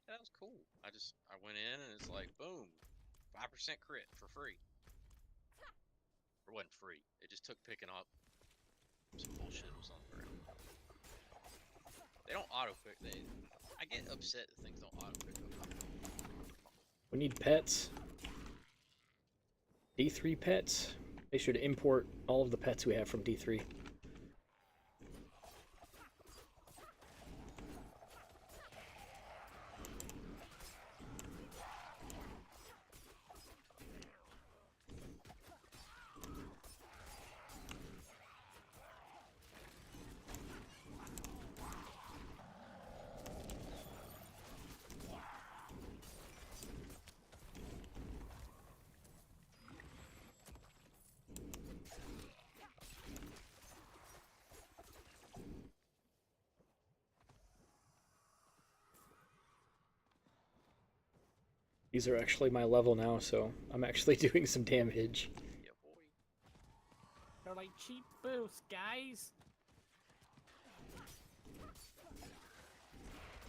That was cool. I went in and it's like boom, 5% crit for free. Or wasn't free. It just took picking up some bullshit was on the ground. They don't auto pick. I get upset that things don't auto pick up. We need pets. D3 pets. They should import all of the pets we have from D3. These are actually my level now, so I'm actually doing some damage. Yeah, boy. They're like cheap boosts, guys.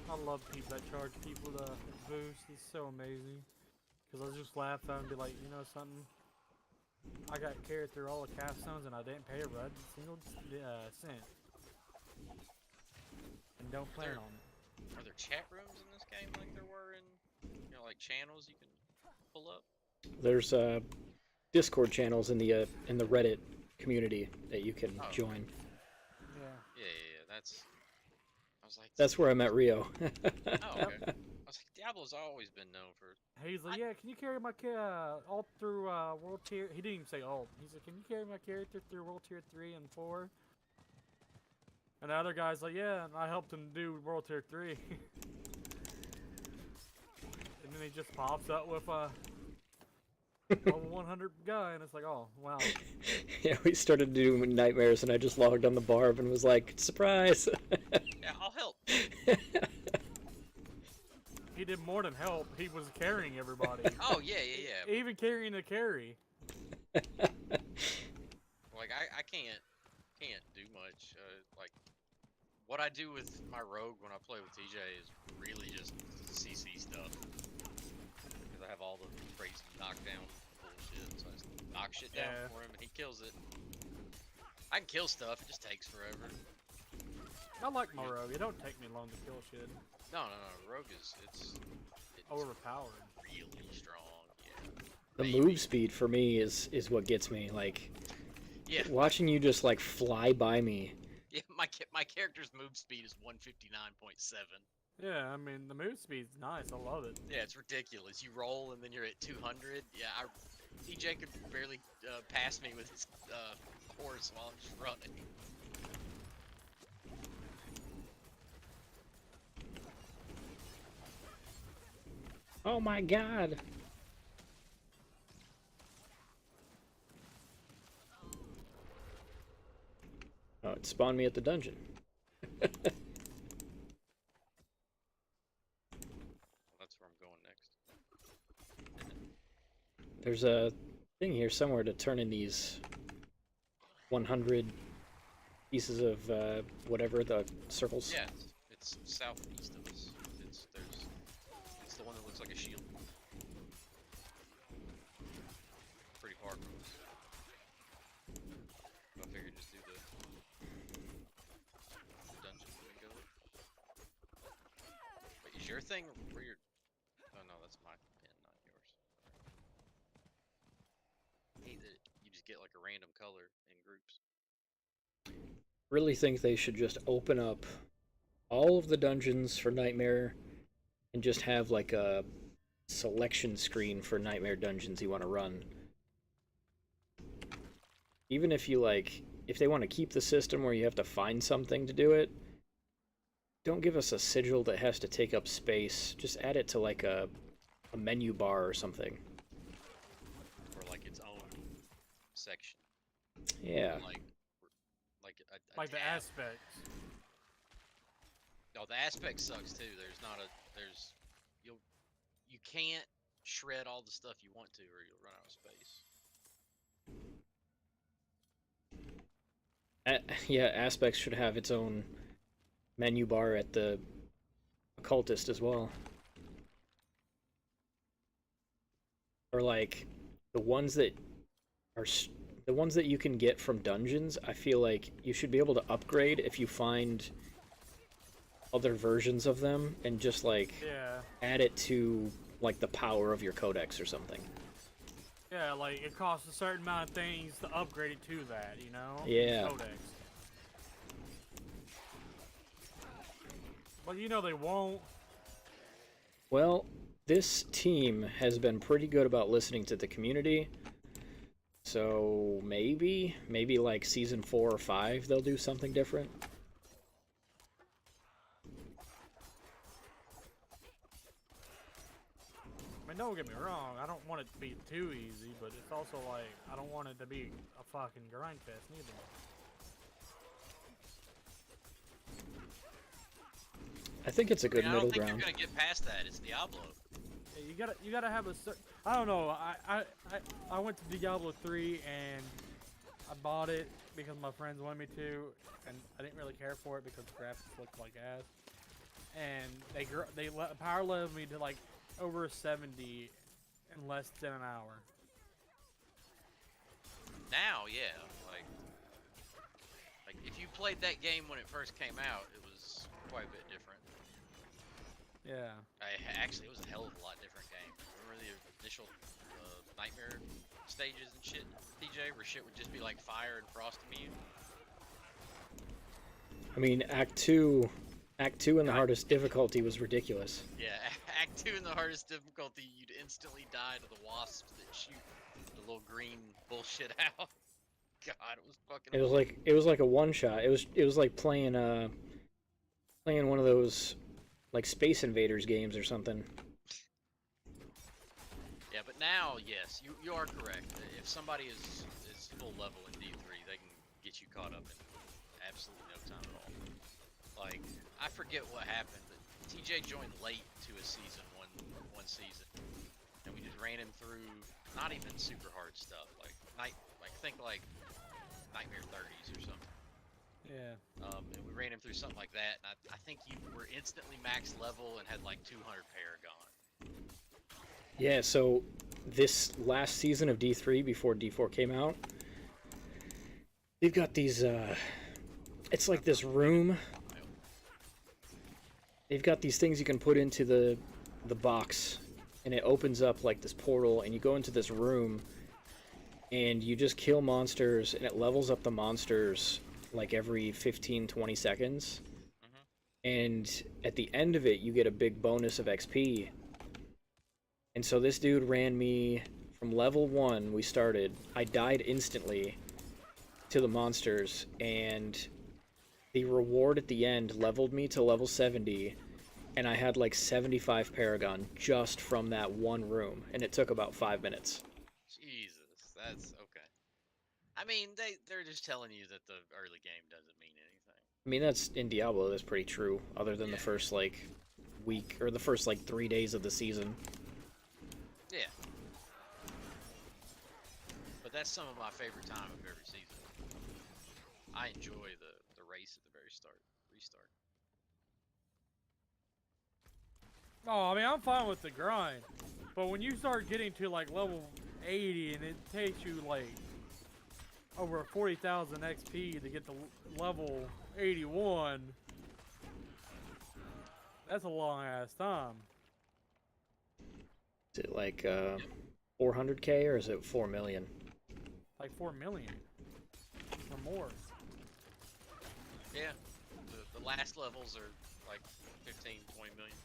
I love people that charge people to boost. It's so amazing. Because I just laugh at them and be like, you know something? I got carried through all the capstones and I didn't pay a single cent. And don't plan on it. Are there chat rooms in this game like there were in, like channels you can pull up? There's Discord channels in the Reddit community that you can join. Yeah. Yeah. I was like. That's where I met Rio. Oh, okay. I was like, Diablo's always been known for. He's like, yeah, can you carry my all through World Tier? He didn't even say all. He's like, can you carry my character through World Tier 3 and 4? And the other guy's like, yeah, and I helped him do World Tier 3. And then he just pops up with a level 100 guy, and it's like, oh, wow. Yeah, we started doing nightmares, and I just logged on the Barb and was like, surprise! Yeah, I'll help. He did more than help. He was carrying everybody. Oh yeah. Even carrying the carry. Like I can't do much. Like what I do with my rogue when I play with TJ is really just CC stuff. Because I have all the crazy knockdown bullshit, so I just knock shit down for him and he kills it. I can kill stuff, it just takes forever. I like my rogue. It don't take me long to kill shit. No, rogue it's Overpowered. really strong, yeah. The move speed for me is what gets me. Like, Yeah, watching you just like fly by me. yeah. My character's move speed is 159.7. Yeah, I mean the move speed's nice. I love it. Yeah, it's ridiculous. You roll and then you're at 200. Yeah, TJ could barely pass me with his horse while I'm just running. Oh my god! Oh, it spawned me at the dungeon. That's where I'm going next. There's a thing here somewhere to turn in these 100 pieces of whatever the circles. Yeah, it's southeast of us. It's the one that looks like a shield. Pretty far from us. I figured just do the dungeon and go. Wait, is your thing where you're? Oh no, that's my pin, not yours. I hate that you just get like a random color in groups. Really think they should just open up all of the dungeons for Nightmare and just have like a selection screen for Nightmare dungeons you want to run. Even if you if they want to keep the system where you have to find something to do it, don't give us a sigil that has to take up space. Just add it to like a menu bar or something. Or like its own section. Yeah. Like The tab. aspects. No, the aspect sucks too. You can't shred all the stuff you want to, or you'll run out of space. Yeah, Aspects should have its own menu bar at the Occultist as well. Or like the ones that are the ones that you can get from dungeons, I feel like you should be able to upgrade if you find other versions of them and just like add it to like the power of your codex or something. Yeah, like it costs a certain amount of things to upgrade it to that, you know? Yeah. Codex. But you know they won't. Well, this team has been pretty good about listening to the community. So maybe like season 4 or 5 they'll do something different. I mean, don't get me wrong, I don't want it to be too easy, but it's also like, I don't want it to be a fucking grind fest neither. I think it's a good I middle don't think ground. you're gonna get past that. It's Diablo. Yeah, you gotta have a certain, I don't know, I went to Diablo 3 and I bought it because my friends wanted me to, and I didn't really care for it because the graphics looked like ass. And they power leveled me to like over 70 in less than an hour. Now, yeah, like if you played that game when it first came out, it was quite a bit different. Yeah. Actually, it was a hell of a lot different game. Remember the initial Nightmare stages and shit, TJ, where shit would just be like fire and frost immune? I mean, Act 2 in the hardest difficulty was ridiculous. Yeah, Act 2 in the hardest difficulty, you'd instantly die to the wasps that shoot the little green bullshit out. God, it was fucking. It was like a one shot. It was like playing one of those like Space Invaders games or something. Yeah, but now, yes, you are correct. If somebody is full level in D3, they can get you caught up in absolutely no time at all. Like, I forget what happened, but TJ joined late to a season, one season, and we just ran him through not even super hard stuff, like Nightmare 30s or something. Yeah. And we ran him through something like that, and I think you were instantly max level and had like 200 Paragon. Yeah, so this last season of D3 before D4 came out, they've got these it's like this room. They've got these things you can put into the box, and it opens up like this portal, and you go into this room, and you just kill monsters, and it levels up the monsters like every 15-20 seconds. and at the end of it, you get a big bonus of XP. And so this dude ran me from level 1, we started. I died instantly to the monsters, and the reward at the end leveled me to level 70, and I had like 75 Paragon just from that one room, and it took about 5 minutes. Jesus, that's okay. I mean, they're just telling you that the early game doesn't mean anything. I mean, that's in Diablo, that's pretty true, other than the Yeah. first like week or the first like 3 days of the season. Yeah. But that's some of my favorite time of every season. I enjoy the race at the very start, restart. Oh, I mean, I'm fine with the grind, but when you start getting to like level 80 and it takes you like over 40,000 XP to get to level 81, that's a long ass time. Is it like 400k or is it 4 million? Like 4 million or more. Yeah. The last levels are like 15, 20 million.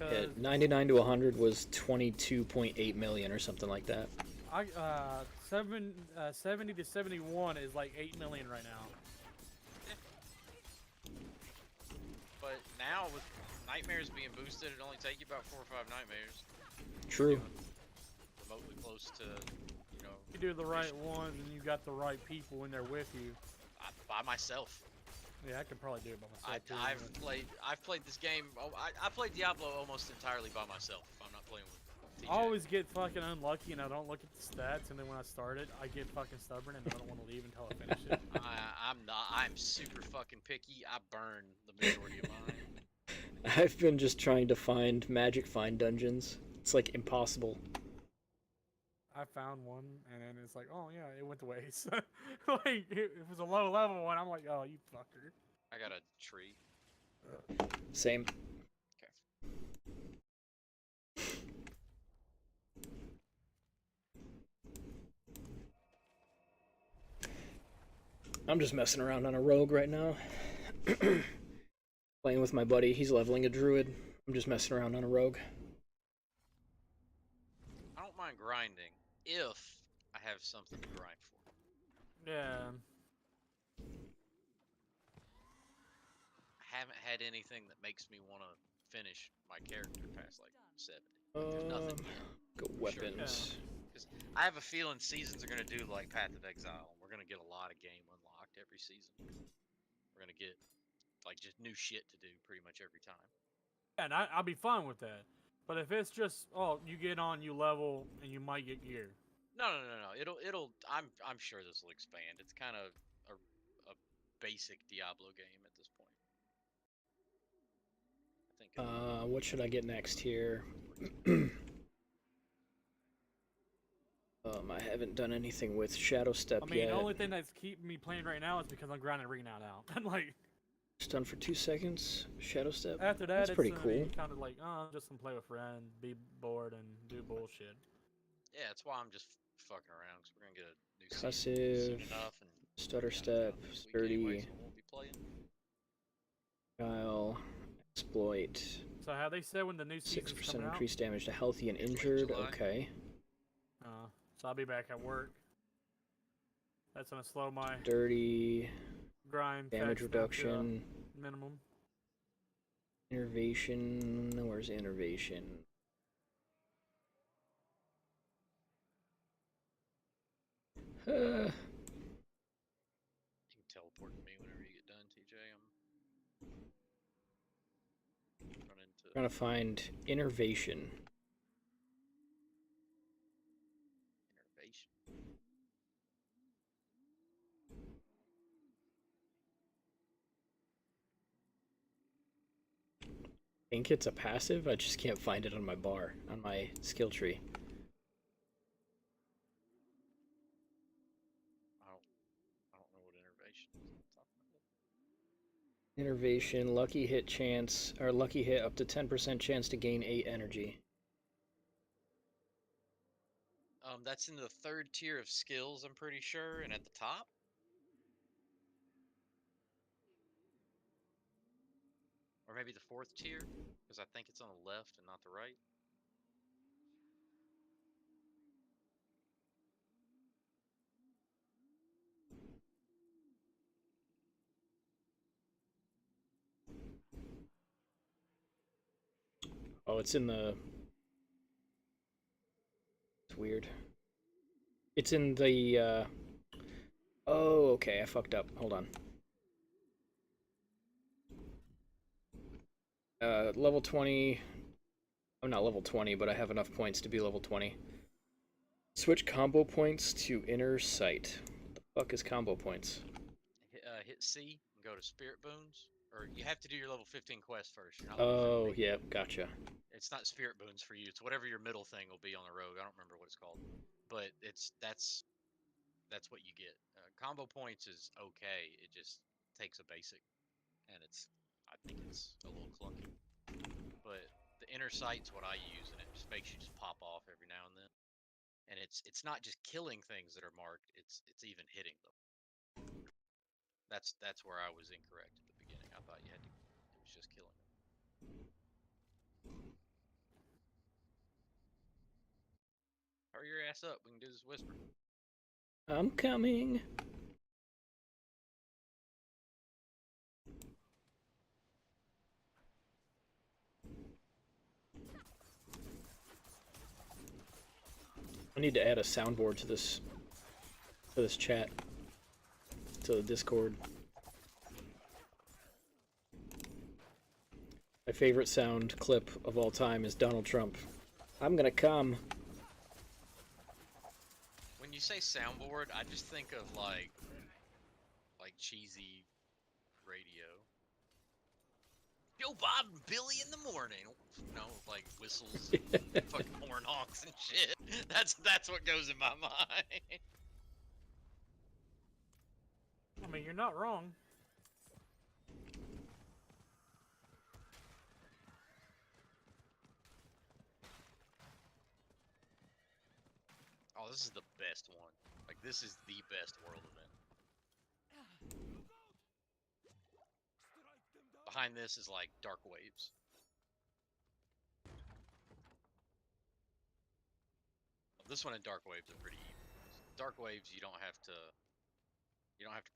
Yeah, 'Cause 99 to 100 was 22.8 million or something like that. 70 to 71 is like 8 million right now. But now with nightmares being boosted, it only take you about 4 or 5 nightmares. True. Remotely close to, you know, You do the right ones and you got the right people in there with you. by myself. Yeah, I could probably do it by myself. too, but- I've played this game. Oh, I played Diablo almost entirely by myself. If I'm not playing with TJ. I always get fucking unlucky and I don't look at the stats, and then when I start it, I get fucking stubborn and I don't want to leave until I finish it. I'm not. I'm super fucking picky. I burn the majority of mine. I've been just trying to find magic find dungeons. It's like impossible. I found one, and then it's like, oh yeah, it went to waste. Like it was a low level one. I'm like, oh you fucker. I got a tree. Same. Okay. I'm just messing around on a rogue right now. Playing with my buddy. He's leveling a druid. I'm just messing around on a rogue. I don't mind grinding if I have something to grind for. Yeah. I haven't had anything that makes me want to finish my character past like 70. There's nothing yet. Go weapons. Because I have a feeling seasons are going to do like Path of Exile, and we're going to get a lot of game unlocked every season. We're going to get like just new shit to do pretty much every time. And I'll be fine with that. But if it's just, oh, you get on, you level, and you might get gear. No. It'll. I'm sure this will expand. It's kind of a basic Diablo game at this point. I think. What should I get next here? I haven't done anything with Shadow Step I mean, yet. the only thing that's keeping me playing right now is because I'm grinding Renown out. And like It's done for 2 seconds. Shadow Step. after that, That's it's pretty gonna cool. be kind of like, oh, I'm just gonna play with friends, be bored, and do bullshit. Yeah, that's why I'm just fucking around because we're gonna get a new season Cussive, soon enough, and Stutter got Step, about this week anyway, Sturdy, so we won't be playing. Guile, Exploit. So have they said when the new 6% season's coming out? increased damage to healthy and It's late injured. July. Okay. So I'll be back at work. That's gonna slow my Dirty, grind damage facts down to a reduction, minimum. innervation. Where's innervation? You can teleport to me whenever you get done, TJ. I'm running to. Trying to find innervation. Innervation. I think it's a passive. I just can't find it on my bar, on my skill tree. I don't know what innervation is. Innervation, lucky hit chance, or lucky hit up to 10% chance to gain 8 energy. That's in the third tier of skills, I'm pretty sure, and at the top. Or maybe the 4th tier, because I think it's on the left and not the right. Oh, it's in the. It's weird. It's in the. Oh, okay. I fucked up. Hold on. Level 20. I'm not level 20, but I have enough points to be level 20. Switch combo points to inner sight. What the fuck is combo points? Hit C and go to Spirit Boons. Or you have to do your level 15 quest first. You're not level 15. Yeah, gotcha. It's not Spirit Boons for you. It's whatever your middle thing will be on the rogue. I don't remember what it's called. But that's what you get. Combo points is okay. It just takes a basic. And I think it's a little clunky. But the inner sight's what I use, and it just makes you just pop off every now and then. And it's not just killing things that are marked, it's even hitting them. That's where I was incorrect at the beginning. I thought it was just killing them. Hurry your ass up, we can do this whisper. I'm coming. I need to add a soundboard to this chat, to the Discord. My favorite sound clip of all time is Donald Trump. I'm gonna come. When you say soundboard, I just think of like cheesy radio. Joe Bob and Billy in the morning. No, like whistles, and fucking horn honks and shit. That's what goes in my mind. I mean, you're not wrong. Oh, this is the best one. Like, this is the best world event. Behind this is like Dark Waves. This one and Dark Waves are pretty even. Dark Waves, you don't have to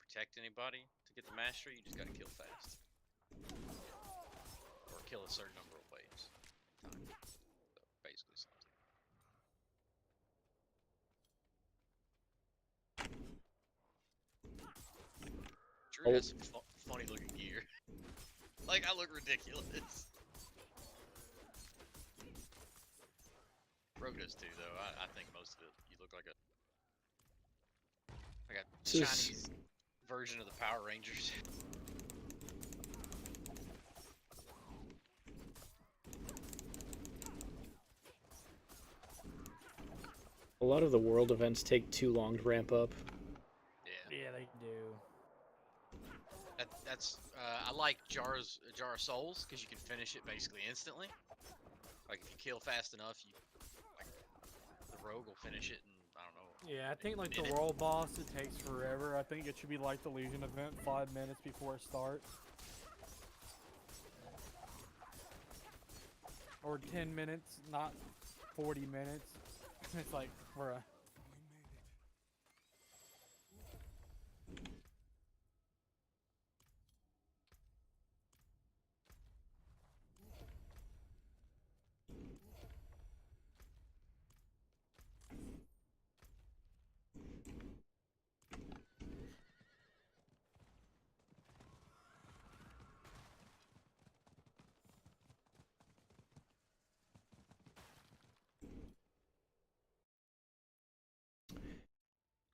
protect anybody to get the mastery. You just gotta kill fast, or kill a certain number of waves at a time. So basically something. Drew has some funny looking gear. Like, I look ridiculous. Rogue does too, though. I think most of it, you look like a Chinese version of the Power Rangers. A lot of the world events take too long to ramp up. Yeah, they do. I like Jar of Souls because you can finish it basically instantly. Like, if you kill fast enough, the rogue will finish it in, I don't know. Yeah, I think like the minute. world boss, it takes forever. I think it should be like the Legion event, 5 minutes before it starts. Or 10 minutes, not 40 minutes. It's like, bruh.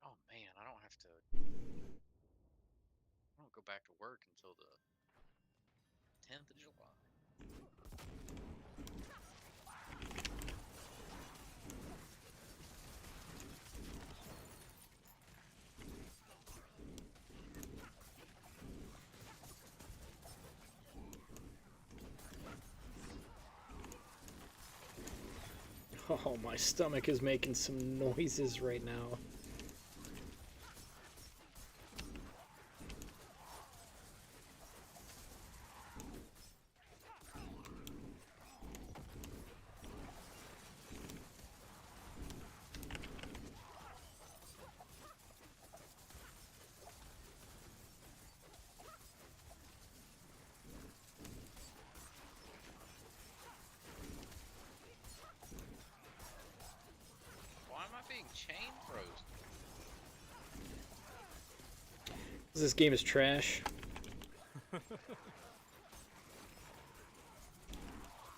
Oh man, I don't go back to work until the 10th of July. Oh, my stomach is making some noises right now. This game is trash.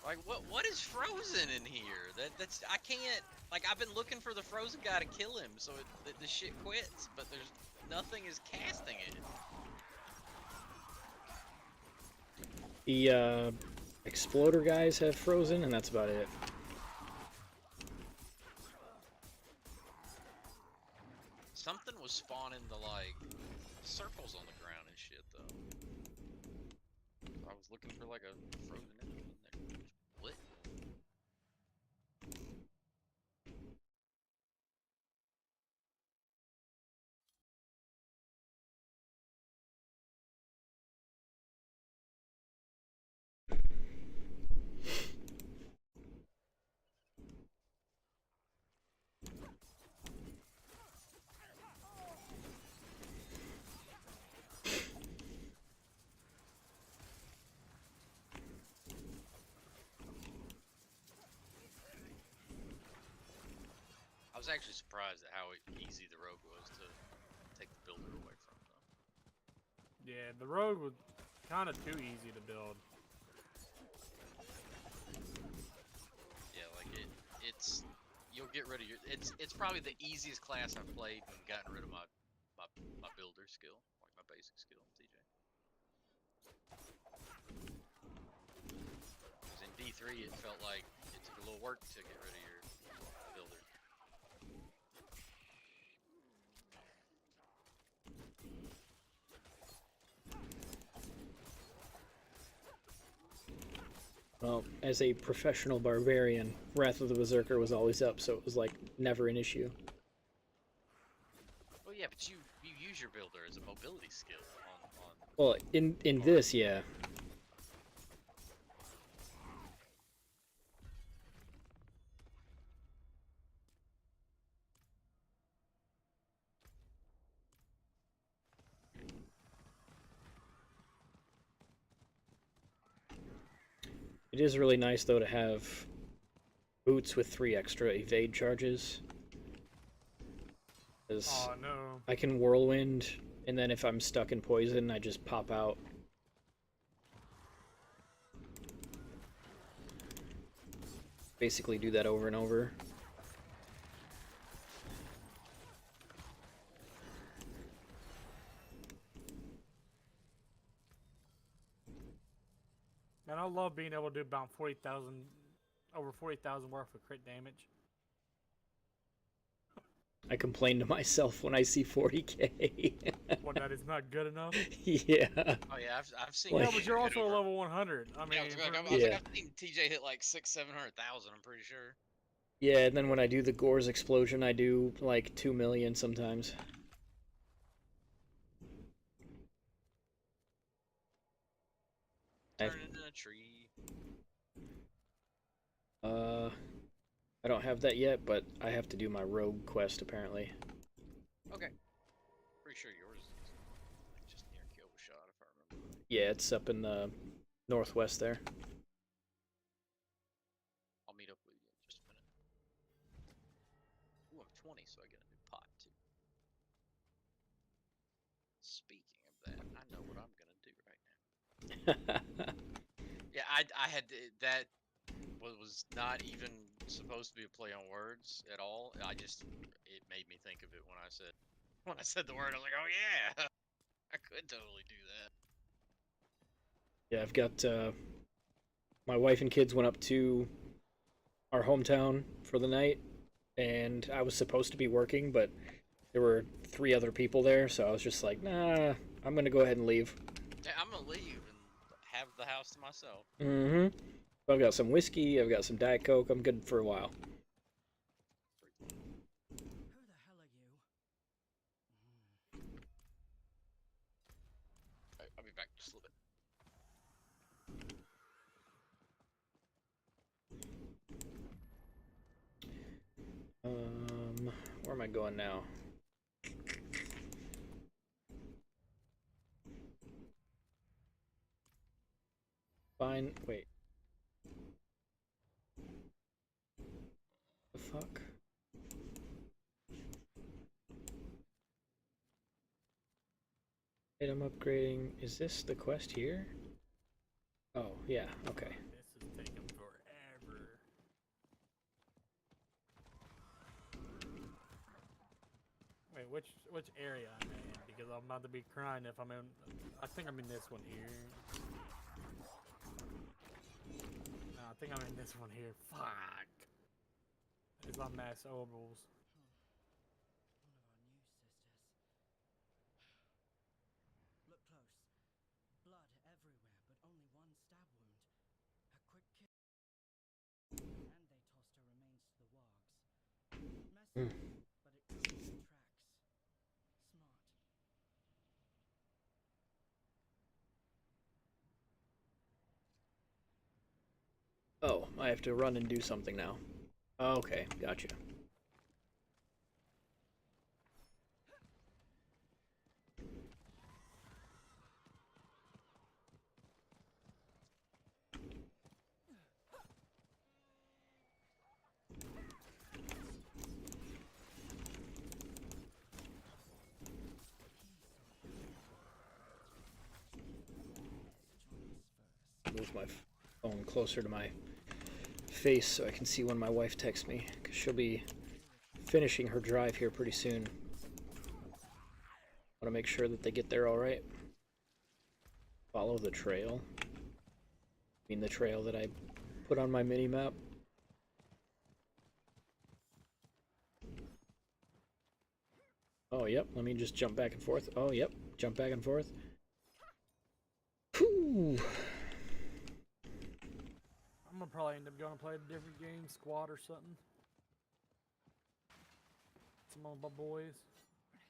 Like, what is frozen in here? That's I can't. Like, I've been looking for the frozen guy to kill him, so the shit quits. But there's nothing is casting it. The exploder guys have frozen, and that's about it. Something was spawning the like circles on the ground and shit though. I was looking for like a frozen enemy in there. What? I was actually surprised at how easy the rogue was to take the builder away from them. Yeah, the rogue was kind of too easy to build. Yeah, like it's you'll get rid of your it's probably the easiest class I've played and gotten rid of my builder skill, like my basic skill, TJ. Because in D3 it felt like it took a little work to get rid of your builder. Well, as a professional barbarian, Wrath of the Berserker was always up, so it was like never an issue. Well, yeah, but you use your builder as a mobility skill on Well, in this, yeah. It is really nice though to have boots with 3 extra evade charges. 'Cause Oh no. I can whirlwind, and then if I'm stuck in poison, I just pop out. Basically do that over and over. And I love being able to do about 40,000, over 40,000 worth of crit damage. I complain to myself when I see 40k. Well, that is not good enough. Yeah. Oh yeah, I've seen. Like- Yeah, but you're TJ hit also a over- level 100. I mean, Yeah, I was like, for- Yeah. I've seen TJ hit like 600,000-700,000. I'm pretty sure. Yeah, and then when I do the Gore's explosion, I do like 2 million sometimes. Turn into a tree. I don't have that yet, but I have to do my rogue quest apparently. Okay. Pretty sure yours is like just near Killshot if I remember right. Yeah, it's up in the northwest there. I'll meet up with you in just a minute. Ooh, I'm 20, so I get a new pot too. Speaking of that, I know what I'm gonna do right now. Yeah, I had that was not even supposed to be a play on words at all. It made me think of it when I said the word. I was like, oh yeah, I could totally do that. Yeah, I've got my wife and kids went up to our hometown for the night, and I was supposed to be working, but there were 3 other people there, so I was just like, nah, I'm gonna go ahead and leave. Yeah, I'm gonna leave and have the house to myself. Mm-hmm. I've got some whiskey, I've got some Diet Coke, I'm good for a while. Who the hell are you? I'll be back just a little bit. Where am I going now? Fine, wait. The fuck? Item upgrading. Is this the quest here? Oh, yeah, okay. This is taking forever. Wait, which area I'm in? Because I'm about to be crying if I'm in. I think I'm in this one here. No, I think I'm in this one here. Fuck. It's on Mass Ovals. One of our new sisters. Look close. Blood everywhere, but only one stab wound. A quick kill. And they tossed her remains to the wargs. Messy, but it clears the tracks. Smart. Oh, I have to run and do something now. Okay, gotcha. Move my phone closer to my face so I can see when my wife texts me, because she'll be finishing her drive here pretty soon. Want to make sure that they get there all right. Follow the trail. I mean the trail that I put on my mini map. Oh, yep. Let me just jump back and forth. Oh, yep. Jump back and forth. Whew. I'm gonna probably end up going to play a different game, squad or something. Some of my boys.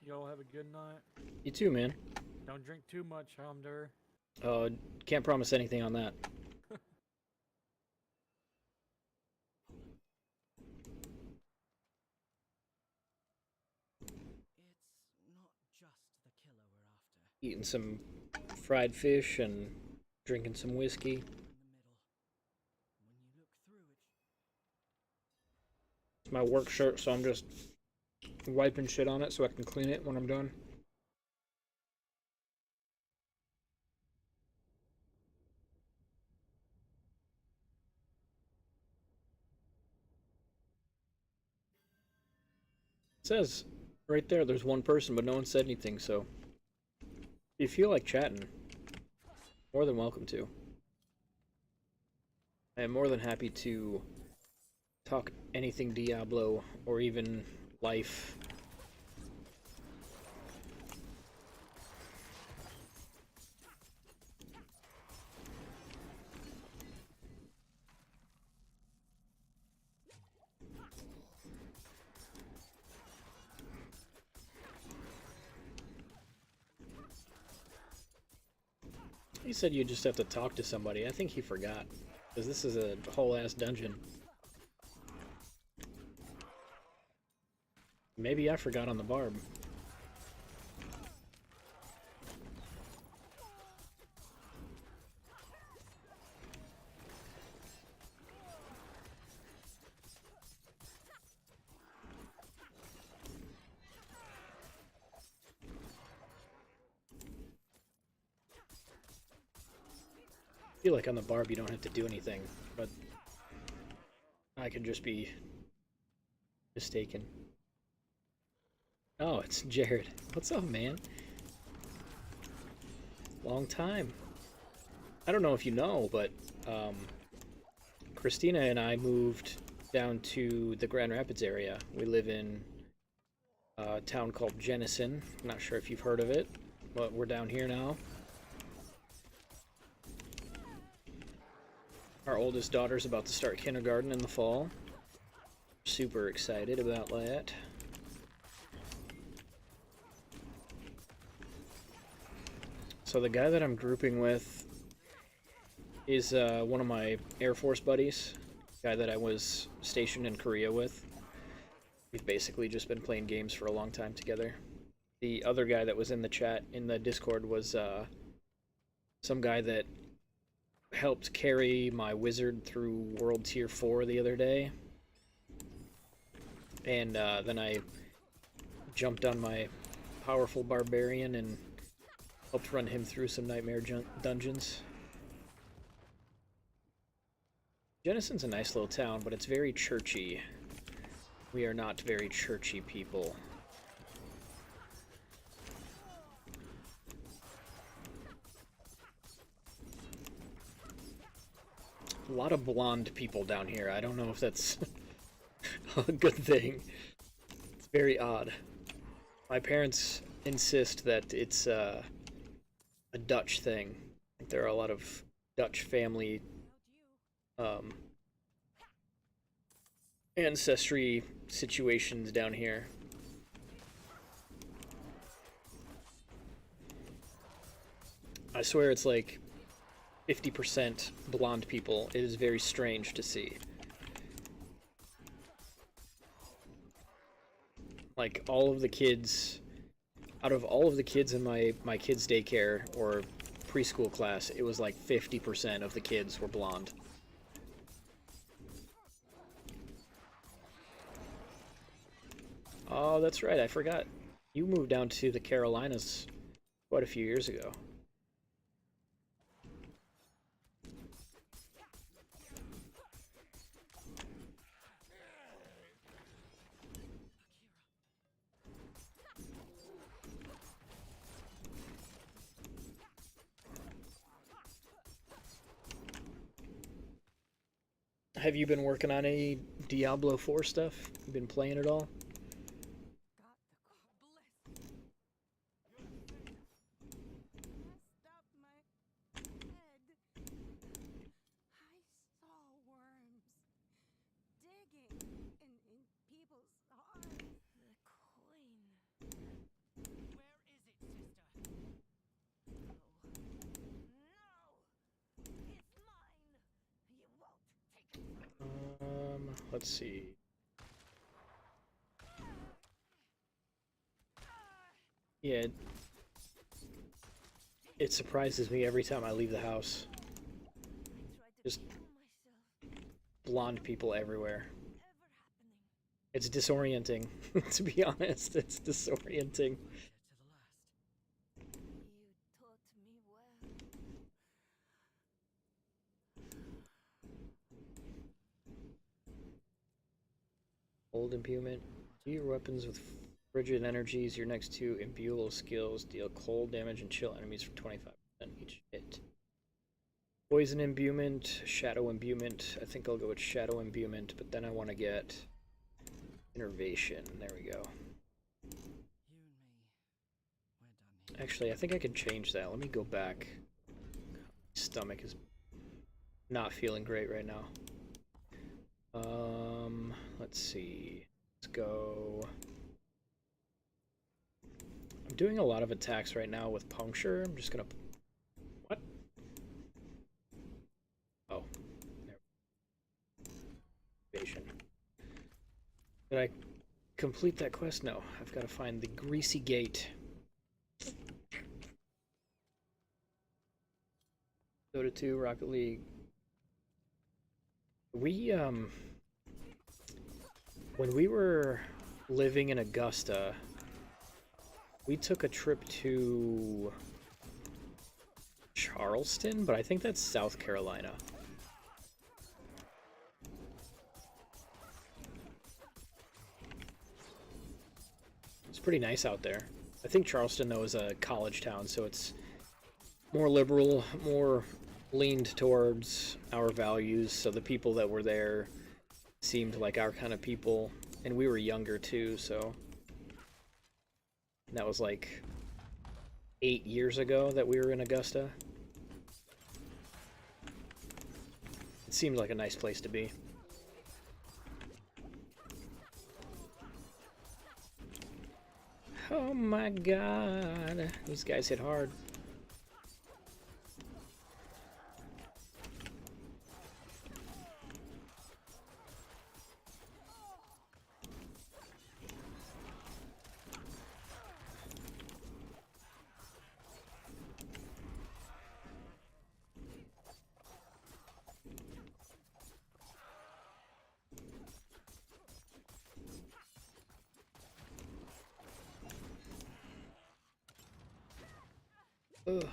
Y'all have a good night. You too, man. Don't drink too much, Hamder. Can't promise anything on that. It's not just the killer we're after. Eating some fried fish and drinking some whiskey. In the middle. When you look through it, It's my work shirt, so I'm just wiping shit on it so I can clean it when I'm done. It says right there there's one person, but no one said anything, so if you feel like chatting, more than welcome to. I am more than happy to talk anything Diablo or even life. He said you just have to talk to somebody. I think he forgot. Because this is a whole ass dungeon. Maybe I forgot on the Barb. I feel like on the Barb you don't have to do anything, but I could just be mistaken. Oh, it's Jared. What's up, man? Long time. I don't know if you know, but Christina and I moved down to the Grand Rapids area. We live in a town called Jenison. I'm not sure if you've heard of it, but we're down here now. Our oldest daughter's about to start kindergarten in the fall. Super excited about that. So the guy that I'm grouping with is one of my Air Force buddies, guy that I was stationed in Korea with. We've basically just been playing games for a long time together. The other guy that was in the chat in the Discord was some guy that helped carry my wizard through World Tier 4 the other day. And then I jumped on my powerful barbarian and Helped run him through some nightmare dungeons. Jennison's a nice little town, but it's very churchy. We are not very churchy people. A lot of blonde people down here. I don't know if that's a good thing. It's very odd. My parents insist that it's a Dutch thing. There are a lot of Dutch family ancestry situations down here. I swear it's like 50% blonde people. It is very strange to see. Like, all of the kids, out of all of the kids in my kids' daycare or preschool class, it was like 50% of the kids were blonde. Oh, that's right, I forgot. You moved down to the Carolinas quite a few years ago. Have you been working on any Diablo 4 stuff? You been playing it all? Got the bliss. Messed up my head. I saw worms digging in people's hearts. The coin. Where is it, sister? No. It's mine. You won't take it. Let's see. Yeah, it surprises me every time I leave the house. I tried to Just kill myself. blonde people everywhere. Ever happening. It's disorienting, to be honest. It's disorienting. To the last. You taught me well. Old imbuement. Your weapons with frigid energies. Your next two imbuable skills deal cold damage and chill enemies for 25% each hit. Poison imbuement, shadow imbuement. I think I'll go with shadow imbuement, but then I want to get innervation. There we go. You and me. We're done here. Actually, I think I can change that. Let me go back. My stomach is not feeling great right now. Let's see. Let's go. I'm doing a lot of attacks right now with puncture. I'm just gonna. What? Oh. There. Evasion. Did I complete that quest? No. I've got to find the greasy gate. Dota 2, Rocket League. We, when we were living in Augusta, we took a trip to Charleston, but I think that's South Carolina. It's pretty nice out there. I think Charleston, though, is a college town, so it's more liberal, more leaned towards our values, so the people that were there seemed like our kind of people, and we were younger too, so that was like 8 years ago that we were in Augusta. It seemed like a nice place to be. Oh my god, these guys hit hard. Ugh.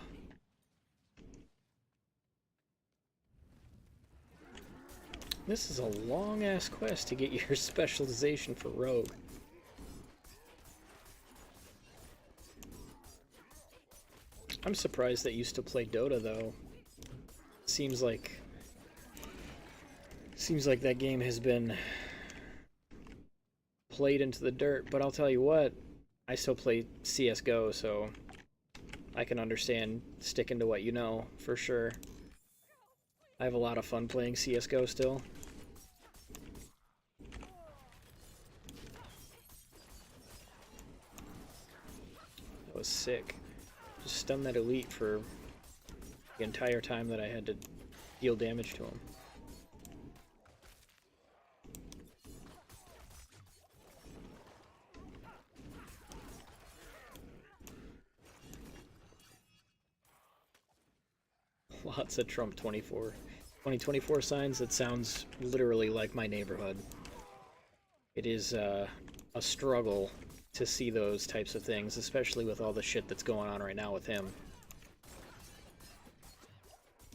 This is a long-ass quest to get your specialization for Rogue. I'm surprised that you still play Dota, though. Seems like that game has been played into the dirt, but I'll tell you what, I still play CSGO, so I can understand sticking to what you know, for sure. I have a lot of fun playing CSGO still. That was sick. Just stun that elite for the entire time that I had to deal damage to him. Lots of Trump 2024 signs. That sounds literally like my neighborhood. It is a struggle to see those types of things, especially with all the shit that's going on right now with him.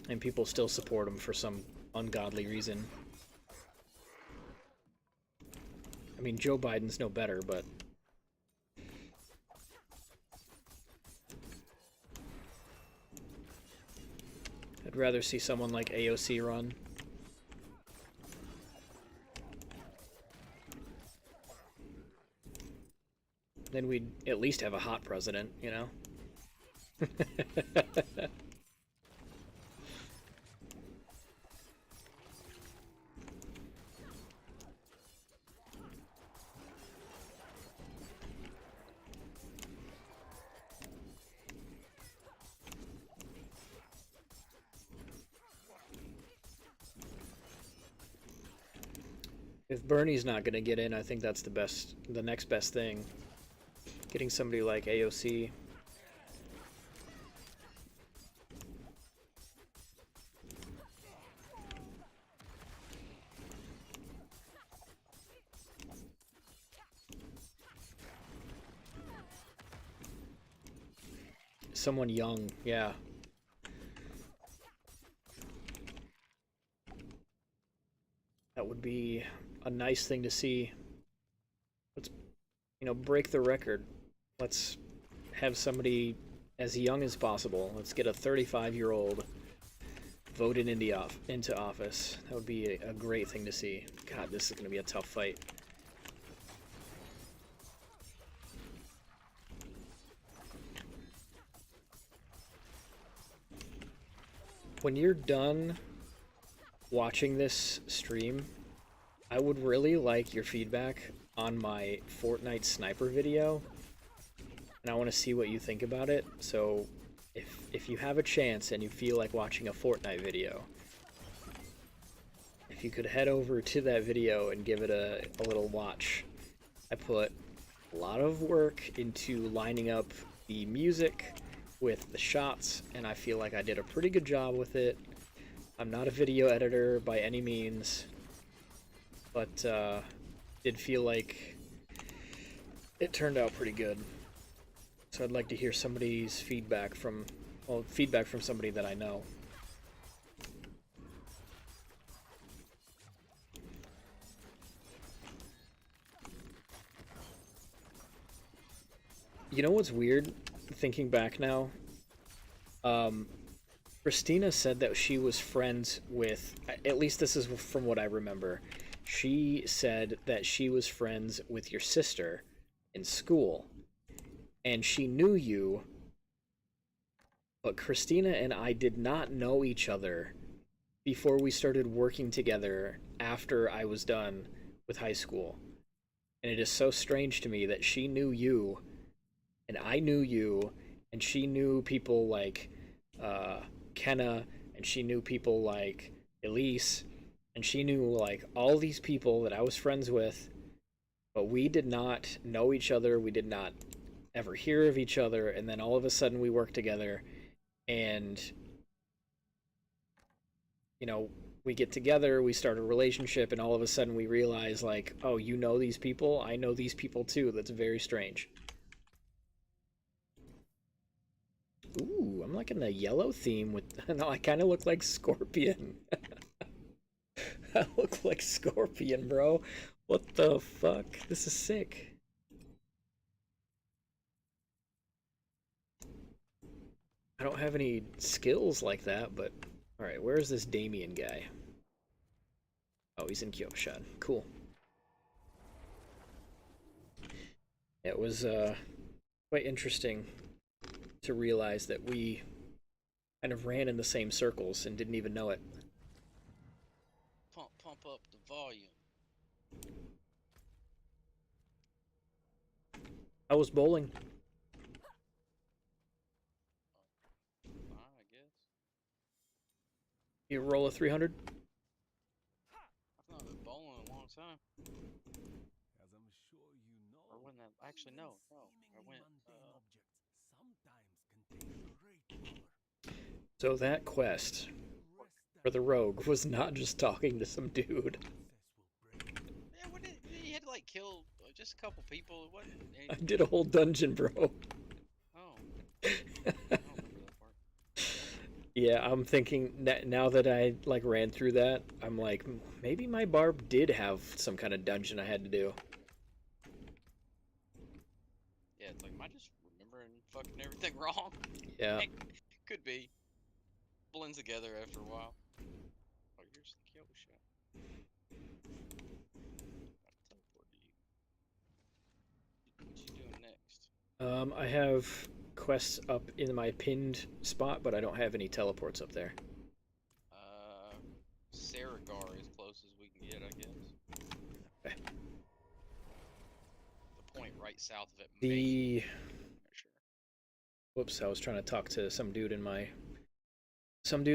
And people still support him for some ungodly reason. I mean, Joe Biden's no better, but... I'd rather see someone like AOC run. Then we'd at least have a hot president, you know? If Bernie's not gonna get in, I think that's the next best thing. Getting somebody like AOC. Someone young, yeah. That would be a nice thing to see. Let's, break the record. Let's have somebody as young as possible. Let's get a 35-year-old voted into office. That would be a great thing to see. God, this is going to be a tough fight. When you're done watching this stream, I would really like your feedback on my Fortnite sniper video, and I want to see what you think about it. So if you have a chance and you feel like watching a Fortnite video, if you could head over to that video and give it a little watch. I put a lot of work into lining up the music with the shots, and I feel like I did a pretty good job with it. I'm not a video editor by any means, but did feel like it turned out pretty good. So I'd like to hear somebody's feedback from somebody that I know. You know what's weird? Thinking back now, Christina said that she was friends with, at least this is from what I remember, she said that she was friends with your sister in school, and she knew you, but Christina and I did not know each other before we started working together after I was done with high school. And it is so strange to me that she knew you, and I knew you, and she knew people like Kenna, and she knew people like Elise, and she knew like all these people that I was friends with, but we did not know each other, we did not ever hear of each other, and then all of a sudden we worked together, and we get together, we start a relationship, and all of a sudden we realize like, oh, you know these people, I know these people too. That's very strange. Ooh, I'm liking the yellow theme with. No, I kind of look like Scorpion. I look like Scorpion, bro. What the fuck? This is sick. I don't have any skills like that, but alright, where's this Damien guy? Oh, he's in Kyoshan. Cool. It was quite interesting to realize that we kind of ran in the same circles and didn't even know it. Pump up the volume. I was bowling. Fine, I guess. You roll a 300? I've not been bowling in a long time. As I'm sure you know, Or when that actually no. I went sometimes contain great power. So that quest for the rogue was not just talking to some dude. Yeah, what did he had to like kill just a couple people? It wasn't I did a whole dungeon, bro. Oh. I don't remember that part. Yeah, I'm thinking that now that I like ran through that, I'm like, maybe my Barb did have some kind of dungeon I had to do. Yeah, it's like, am I just remembering fucking everything wrong? Yeah. Could be. Blends together after a while. Oh, here's the kill shot. I'll teleport to you. What you doing next? I have quests up in my pinned spot, but I don't have any teleports up there. Saragar as close as we can get, I guess. Okay. The point right south of it. The Sure. whoops, I was trying to talk to some dude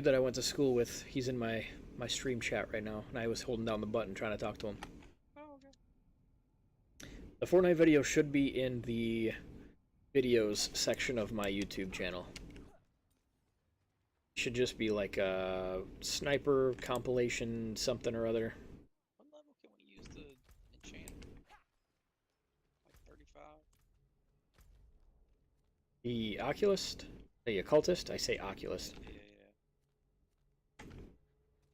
that I went to school with. He's in my stream chat right now, and I was holding down the button trying to talk to him. Oh, okay. The Fortnite video should be in the videos section of my YouTube channel. Should just be like a sniper compilation something or other. What level can we use the enchant? Like 35? The Oculist? The Occultist? I say Oculist.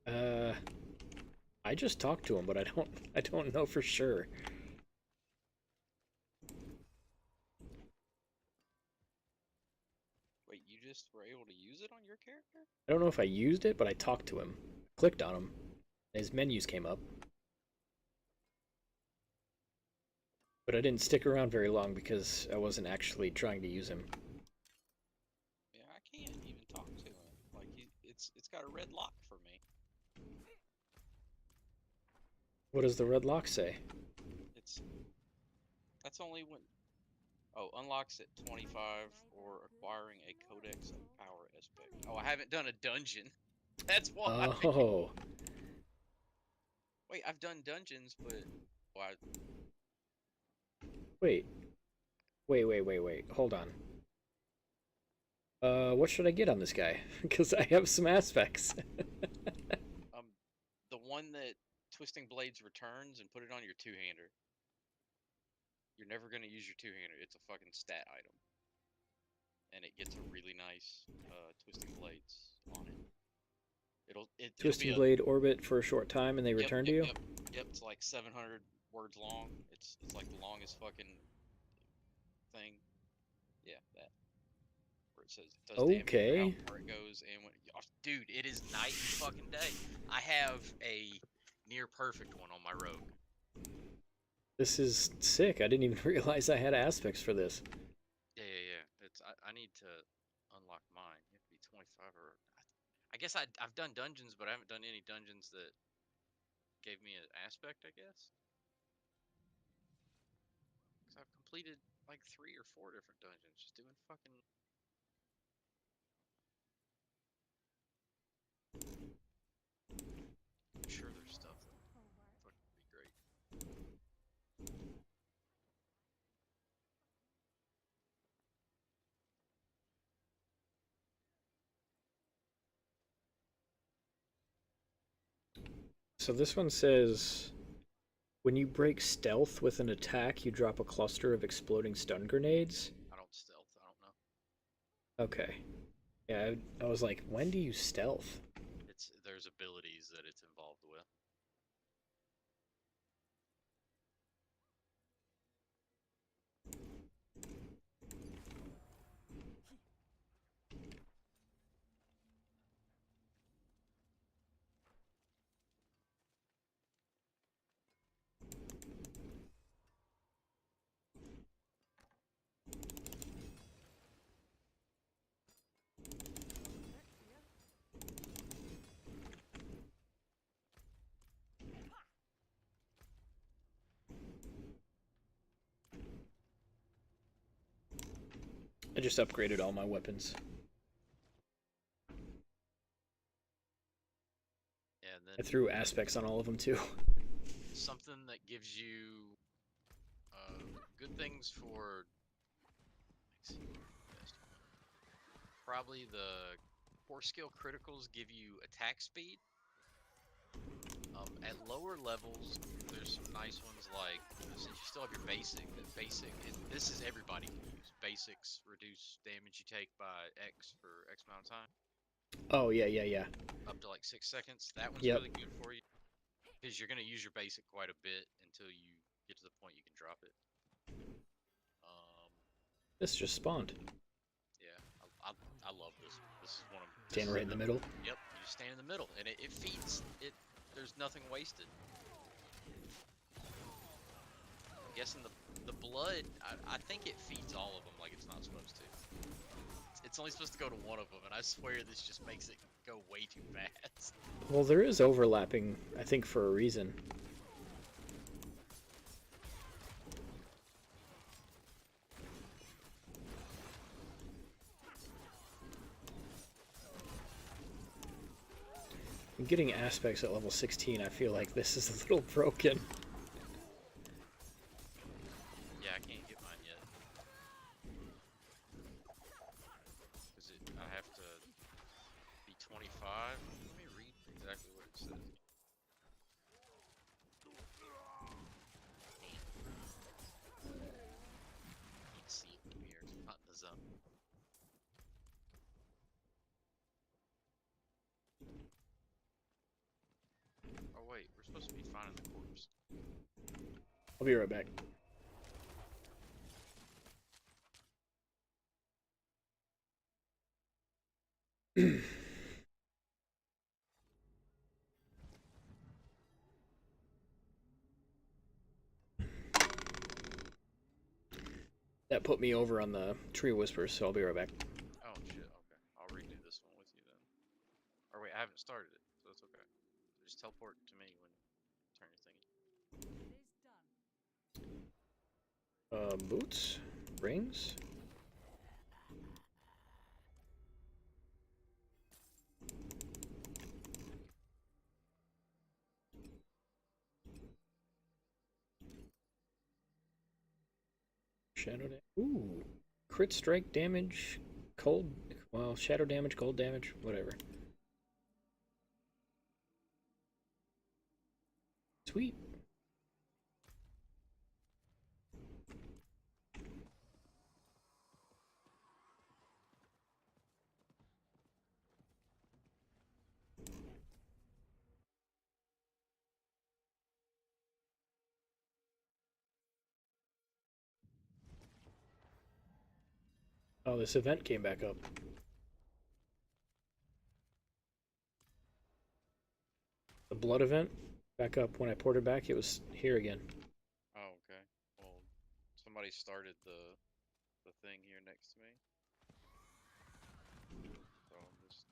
Yeah. I just talked to him, but I don't know for sure. Wait, you just were able to use it on your character? I don't know if I used it, but I talked to him. Clicked on him. His menus came up. But I didn't stick around very long because I wasn't actually trying to use him. Yeah, I can't even talk to him. Like it's got a red lock for me. What does the red lock say? That's only when unlocks at 25 or acquiring a codex of power aspect. Oh, I haven't done a dungeon. That's why. Oh. Wait, I've done dungeons, but why? Wait. Hold on. What should I get on this guy? Because I have some aspects. The one that Twisting Blades returns and put it on your two-hander. You're never gonna use your two-hander. It's a fucking stat item, and it gets a really nice Twisting Blades on it. It'll Twisting be Blade orbit for a short time and they return to you? Yep, it's like 700 words long. It's like the longest fucking thing. Yeah, that. Where it says it does damage where it goes and when oh, dude, it is night and fucking day. I have a near perfect one on my rogue. This is sick. I didn't even realize I had aspects for this. Yeah. It's I need to unlock mine. You have to be 25 or I guess I've done dungeons, but I haven't done any dungeons that gave me an aspect, I guess. Because I've completed like 3 or 4 different dungeons just doing fucking. I'm sure there's stuff that would fucking be great. So this one says, when you break stealth with an attack, you drop a cluster of exploding stun grenades. I don't stealth. I don't know. Okay. Yeah, I was like, when do you stealth? There's abilities that it's involved with. I just upgraded all my weapons. Yeah, and I then threw aspects on all of them too. something that gives you good things for. Let's see, best one. Probably the core skill criticals give you attack speed. At lower levels, there's some nice ones like, since you still have your basic, and this is everybody can use. Basics reduce damage you take by X for X amount of time, Oh yeah, yeah, yeah. up to like 6 seconds. That one's Yep. really good for you because you're gonna use your basic quite a bit until you get to the point you can drop it. This just spawned. Yeah, I love this. This is one of Stand right in the middle. Yep, you just stand in the middle, and it feeds it. There's nothing wasted. I'm guessing the blood. I think it feeds all of them like it's not supposed to. It's only supposed to go to one of them, and I swear this just makes it go way too fast. Well, there is overlapping, I think, for a reason. I'm getting aspects at level 16. I feel like this is a little broken. Yeah, I can't get mine yet. Because I have to be 25. Let me read exactly what it says. Can't see it from here. It's not in the zone. Oh wait, we're supposed to be finding the corpse. I'll be right back. That put me over on the Tree Whispers, so I'll be right back. Oh shit, okay. I'll redo this one with you then. Or wait, I haven't started it, so it's okay. Just teleport to me when you turn your thingy. It is done. Boots? Rings? Shadow damage. Ooh. Crit strike damage. Cold. Well, shadow damage, cold damage, whatever. Sweet. Oh, this event came back up. The blood event back up when I ported back. It was here again. Oh, okay. Well, somebody started the thing here next to me. So I'm just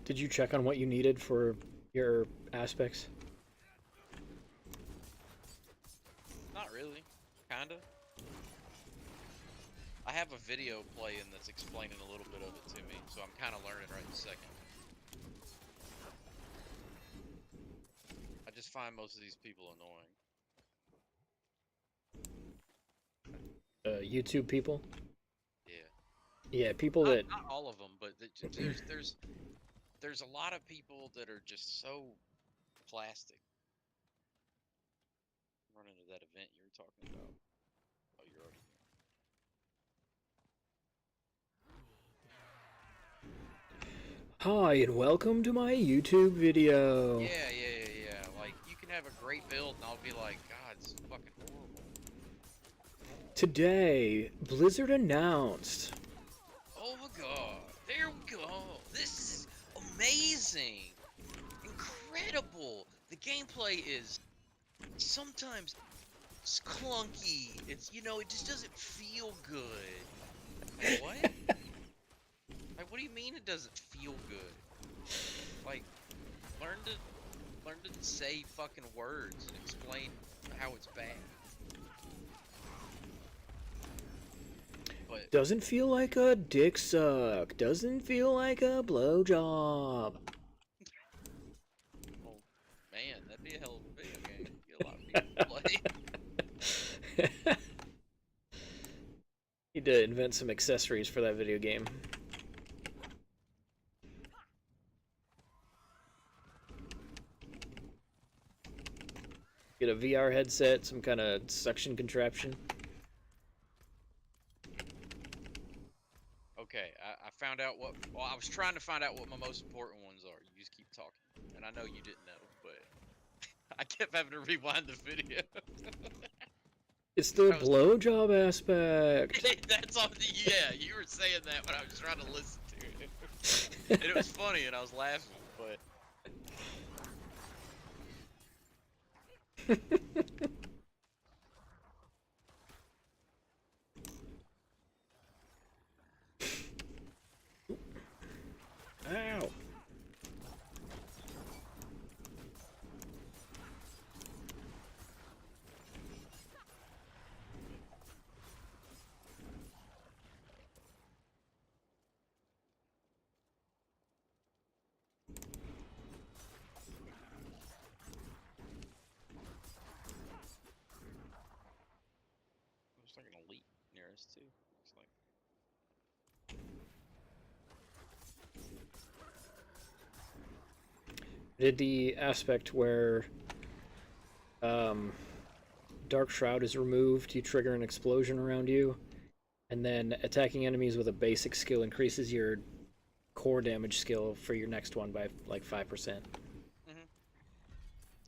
Did you check on what you needed for your aspects? not really, kinda. I have a video playing that's explaining a little bit of it to me, so I'm kind of learning right this second. I just find most of these people annoying. YouTube people. Yeah. Yeah, people Not, that not all of them, but there's a lot of people that are just so plastic. Run into that event you were talking about. Oh, you're already here. Hi and welcome to my YouTube video. Yeah. Like, you can have a great build, and I'll be like, God, it's fucking horrible. Today, Blizzard announced. Oh my god, there we go. This is amazing. Incredible. The gameplay is sometimes it's clunky. It's, you know, it just doesn't feel good. Like, what? Like, what do you mean it doesn't feel good? Like, learn to say fucking words and explain how it's bad. But Doesn't feel like a dick suck. Doesn't feel like a blowjob. oh man, that'd be a hell of a video game. Get a lot of people to play. Need to invent some accessories for that video game. Get a VR headset, some kind of suction contraption. Okay, I found out what. Well, I was trying to find out what my most important ones are. You just keep talking, and I know you didn't know, but I kept having to rewind the video. It's the I was- blowjob aspect. That's all. Yeah, you were saying that when I was trying to listen to it, and it was funny, and I was laughing, but. Ow. There's like an elite near us too. Looks like. Did the aspect where Dark Shroud is removed, you trigger an explosion around you, and then attacking enemies with a basic skill increases your core damage skill for your next one by like 5%. Mhm.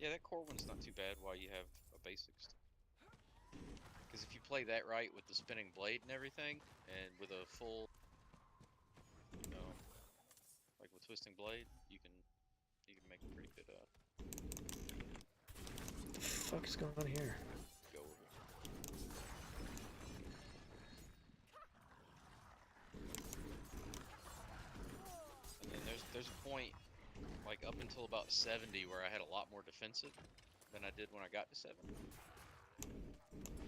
Yeah, that core one's not too bad while you have a basics. Because if you play that right with the spinning blade and everything, and with a full, you know, like with twisting blade, you can make a pretty good What the fuck is going on here? go with it. And then there's a point, like up until about 70, where I had a lot more defensive than I did when I got to 70.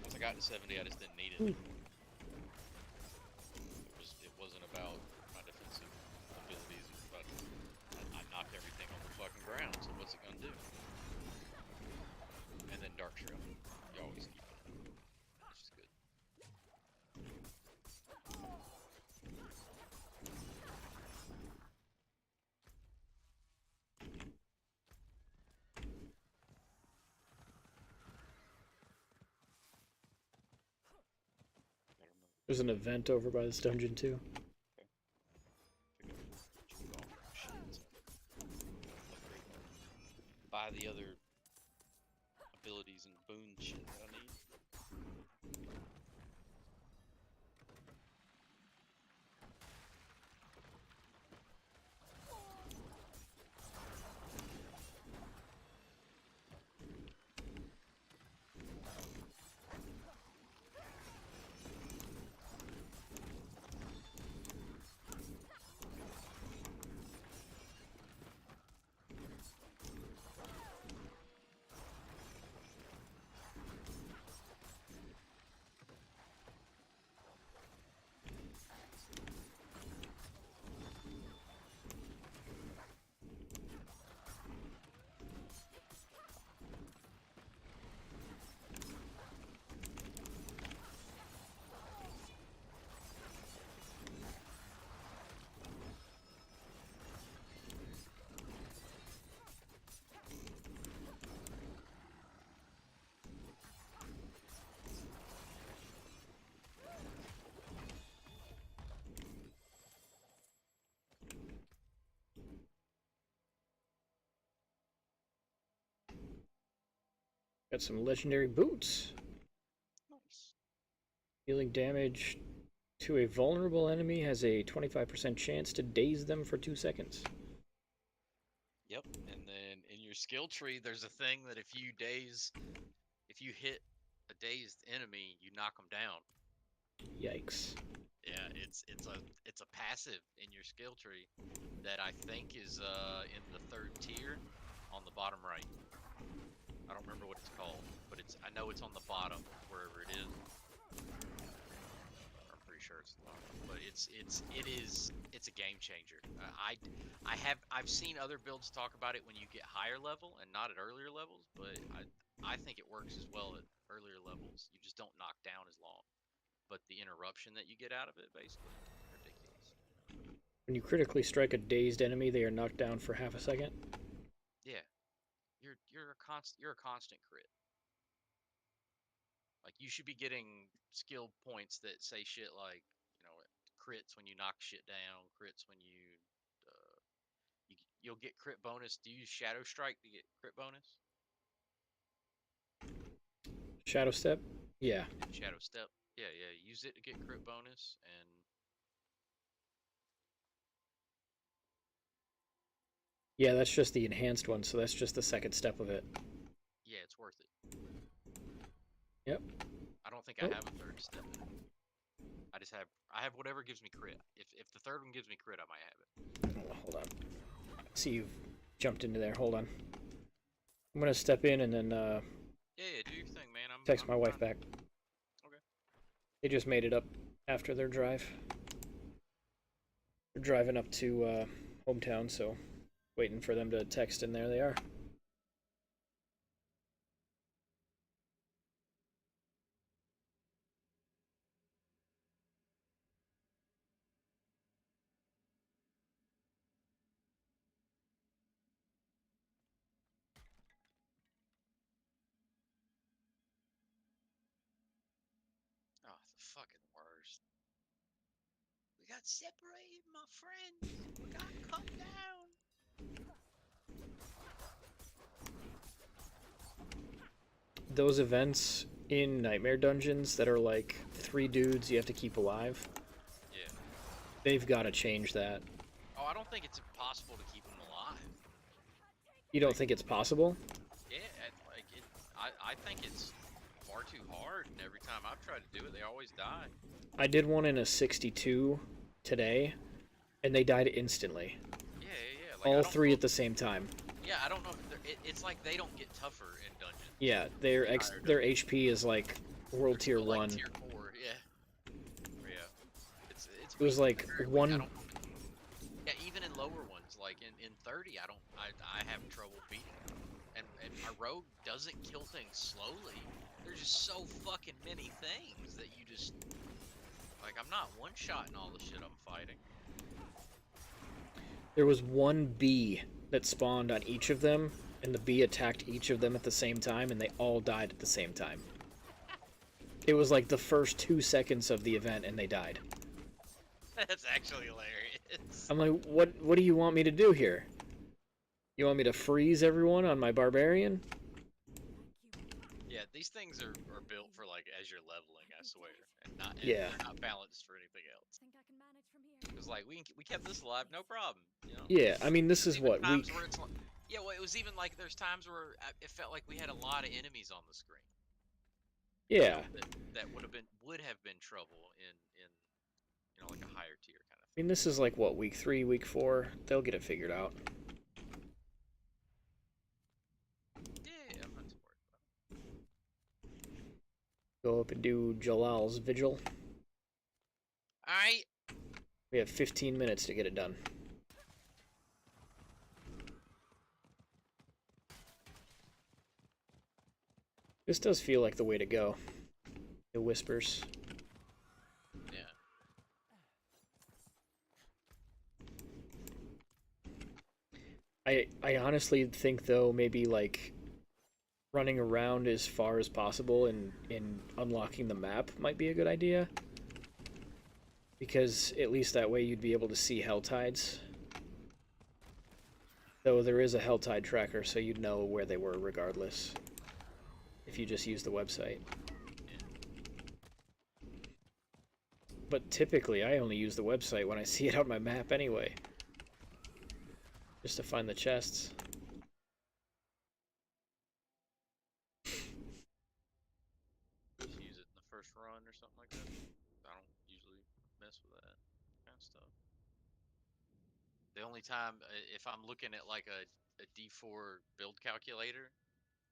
Once I got to 70, I just didn't need it. It wasn't about my defensive abilities. It was about I knocked everything on the fucking ground. So what's it gonna do? And then Dark Shroud. You always keep it. Which is good. There's an event over by this dungeon too. Buy the other abilities and boon shit that I need. Got some legendary boots. Nice. Dealing damage to a vulnerable enemy has a 25% chance to daze them for 2 seconds. Yep. And then in your skill tree, there's a thing that if you hit a dazed enemy, you knock them down. Yikes. Yeah, it's a passive in your skill tree that I think is in the 3rd tier on the bottom right. I don't remember what it's called, but I know it's on the bottom wherever it is. I'm pretty sure it's the bottom, but it's a game changer. I've seen other builds talk about it when you get higher level and not at earlier levels, but I think it works as well at earlier levels. You just don't knock down as long. But the interruption that you get out of it, basically, ridiculous. When you critically strike a dazed enemy, they are knocked down for half a second. Yeah, you're a constant crit. Like you should be getting skill points that say shit like, crits when you knock shit down, crits when you'll get crit bonus. Do you use Shadow Strike to get crit bonus? Shadow Step? Yeah. Shadow Step. Yeah, use it to get crit bonus, and Yeah, that's just the enhanced one, so that's just the second step of it. yeah, it's worth it. Yep. I don't think I have a 3rd step. I have whatever gives me crit. If the 3rd one gives me crit, I might have it. Oh, hold on. See, you've jumped into there. Hold on. I'm gonna step in and then Yeah, do your thing, man. text I'm my wife fine. back. Okay. They just made it up after their drive. They're driving up to hometown, so waiting for them to text, and there they are. Oh, the fucking worst. We got separated, my friends. We got cut down. Those events in Nightmare Dungeons that are like 3 dudes you have to keep alive, Yeah. they've got to change that. Oh, I don't think it's impossible to keep them alive. You don't think it's possible? Yeah, I think it's far too hard, and every time I've tried to do it, they always die. I did one in a 62 today, and they died instantly. Yeah. Like, All 3 at the same time. Yeah, I don't know if it's like they don't get tougher in dungeons. Yeah, their HP is like World Tier Like 1. Tier 4, yeah. Yeah. It's It was weak, like very weak. one. Yeah, even in lower ones, like in 30, I have trouble beating them. And my rogue doesn't kill things slowly. There's just so fucking many things that you just like. I'm not one-shotting all the shit I'm fighting. There was one bee that spawned on each of them, and the bee attacked each of them at the same time, and they all died at the same time. It was like the first 2 seconds of the event, and they died. That's actually hilarious. I'm like, what do you want me to do here? You want me to freeze everyone on my barbarian? Yeah, these things are built for like as you're leveling, I swear, and Yeah. they're not balanced for anything else. Think I can manage from here. Because like we kept this alive, no problem. Yeah, I mean, this is Even what, times week... where it's like, yeah, well, it was even like there's times where it felt like we had a lot of enemies on the screen. Yeah. That would have been trouble in like a higher tier kind of I mean, this is like, what, week 3, week 4? They'll get it figured out. thing. Yeah, I'm not too worried about it. Go up and do Jalal's Vigil. Alright. We have 15 minutes to get it done. This does feel like the way to go. The whispers. Yeah. I honestly think, though, maybe like running around as far as possible and unlocking the map might be a good idea. Because at least that way you'd be able to see Helltides. Though there is a Helltide tracker, so you'd know where they were regardless. if you just use the website. But typically, I only use the website when I see it on my map anyway. Just to find the chests. Just use it in the first run or something like that. I don't usually mess with that kind of stuff. The only time, if I'm looking at like a D4 build calculator,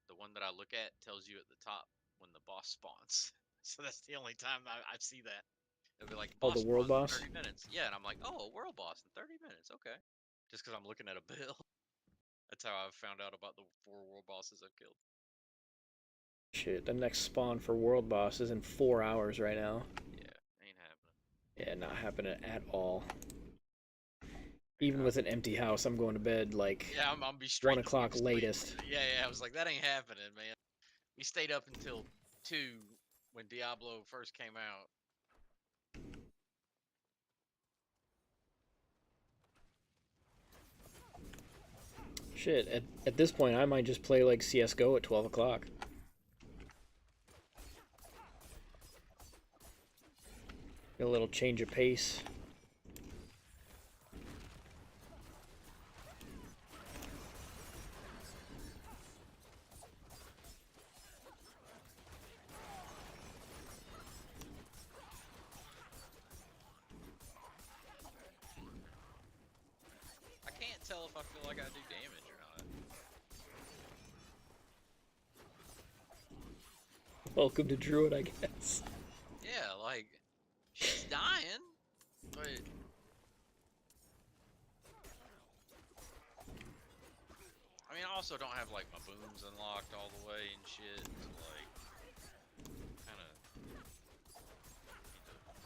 the one that I look at tells you at the top when the boss spawns. So that's the only time I see that. It'll be like, Oh, the boss world spawns boss? in 30 minutes. Yeah, and I'm like, oh, a world boss in 30 minutes. Okay. Just because I'm looking at a bill. That's how I've found out about the 4 world bosses I've killed. Shit, the next spawn for world boss is in 4 hours right now. Yeah, ain't happening. Yeah, not happening at all. Even with an empty house, I'm going to bed like Yeah, I'm be straight 1 o'clock to sleep. latest. Yeah, I was like, that ain't happening, man. We stayed up until 2 when Diablo first came out. Shit, at this point, I might just play like CSGO at 12 o'clock. Get a little change of pace. I can't tell if I feel like I do damage or not. Welcome to Druid, I guess. Yeah, like, she's dying, but... I mean, I also don't have, like, my booms unlocked all the way and shit, so, like, kinda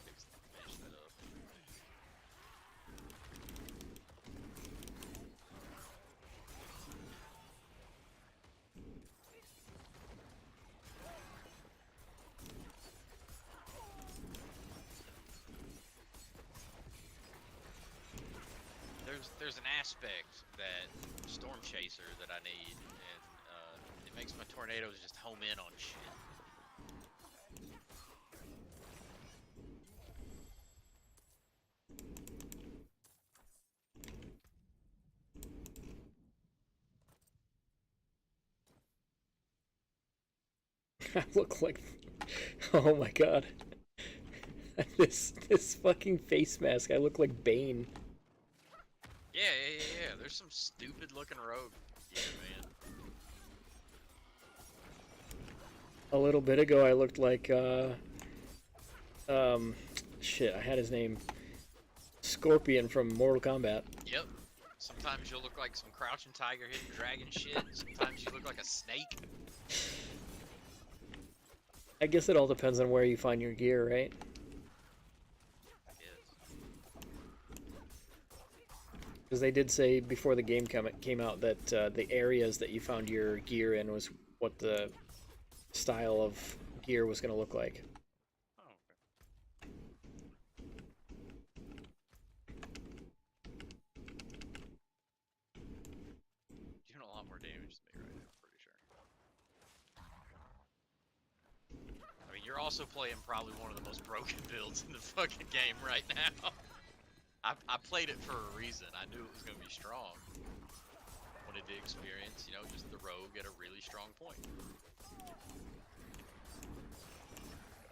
need to finish that up. There's an aspect that Storm Chaser that I need, and it makes my tornadoes just home in on shit. I look like... Oh my god. this fucking face mask, I look like Bane. Yeah. There's some stupid looking rogue here, man. A little bit ago, I looked like, shit, I had his name. Scorpion from Mortal Kombat. Yep. Sometimes you'll look like some crouching tiger, hidden dragon shit. Sometimes you look like a snake. I guess it all depends on where you find your gear, right? Because they did say before the game came out that the areas that you found your gear in was what the style of gear was going to look like. Oh, okay. You're doing a lot more damage than me right now, I'm pretty sure. I mean, you're also playing probably one of the most broken builds in the fucking game right now. I played it for a reason. I knew it was going to be strong. Wanted to experience, you know, just the rogue at a really strong point.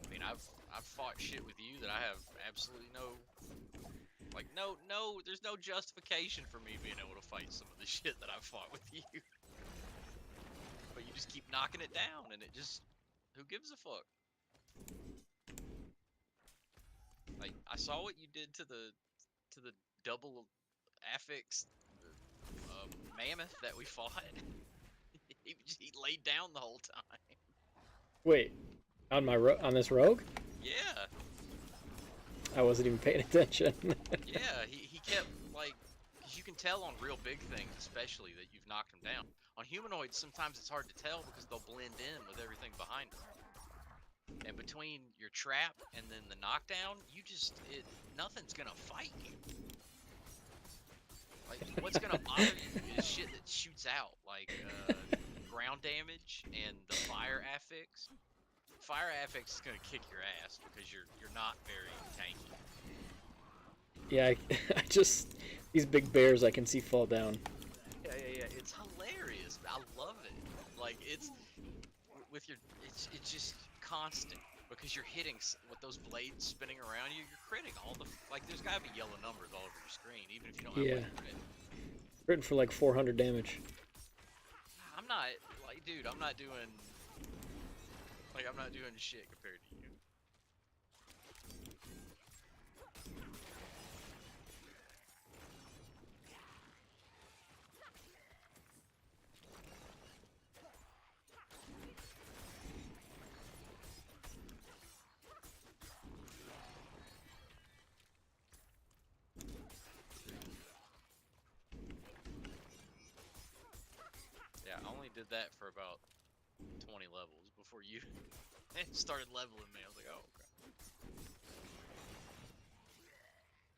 I mean, I've fought shit with you that I have absolutely no, like, there's no justification for me being able to fight some of the shit that I've fought with you. But you just keep knocking it down, and it just, who gives a fuck? Like, I saw what you did to the double affix mammoth that we fought. he laid down the whole time. Wait, on on this rogue? Yeah. I wasn't even paying attention. Yeah, he kept, like, because you can tell on real big things especially that you've knocked them down. On humanoids, sometimes it's hard to tell because they'll blend in with everything behind them. And between your trap and then the knockdown, nothing's gonna fight you. Like, what's gonna bother you is shit that shoots out, like ground damage and the fire affix. Fire affix is gonna kick your ass because you're not very tanky. Yeah, I just these big bears I can see fall down. Yeah. It's hilarious. I love it. Like it's with your, it's just constant because you're hitting with those blades spinning around you. You're critting all the like. There's gotta be yellow numbers all over your screen, even if you don't have Yeah. like a crit. Written for like 400 damage. I'm not like, dude. I'm not doing shit compared to you. Yeah, I only did that for about 20 levels before you started leveling me. I was like, oh, okay.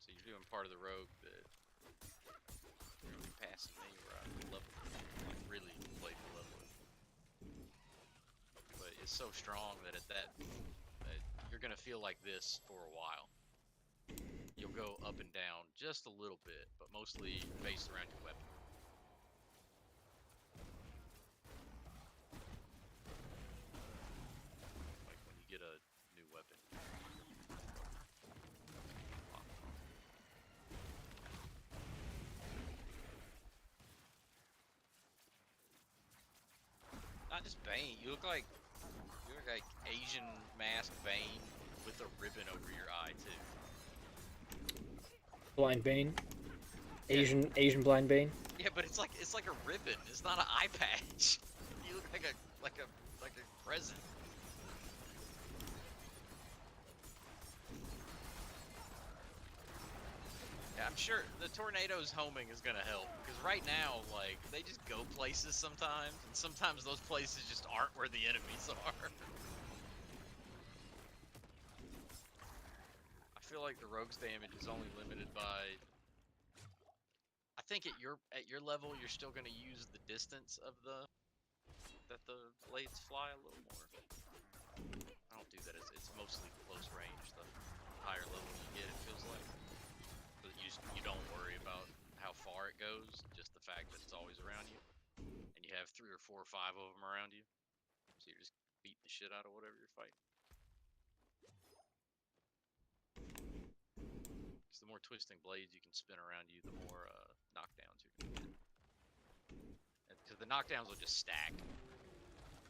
So you're doing part of the rogue that you're gonna be passing me where I level, like really play for leveling. But it's so strong that that you're gonna feel like this for a while. You'll go up and down just a little bit, but mostly based around your weapon. Like when you get a new weapon. Not just Bane. You look like Asian mask Bane with a ribbon over your eye too. Blind Bane. Asian blind Bane. Yeah, but it's like a ribbon. It's not an eye patch. You look like a present. Yeah, I'm sure the tornadoes homing is gonna help because right now, like, they just go places sometimes, and sometimes those places just aren't where the enemies are. I feel like the rogue's damage is only limited by. I think at your level, you're still gonna use the distance of that the blades fly a little more. I don't do that. It's mostly close range. The higher level you get, it feels like. But you don't worry about how far it goes. Just the fact that it's always around you, and you have 3 or 4 or 5 of them around you. So you're just beating the shit out of whatever you're fighting. Because the more twisting blades you can spin around you, the more knockdowns you're gonna get. Because the knockdowns will just stack.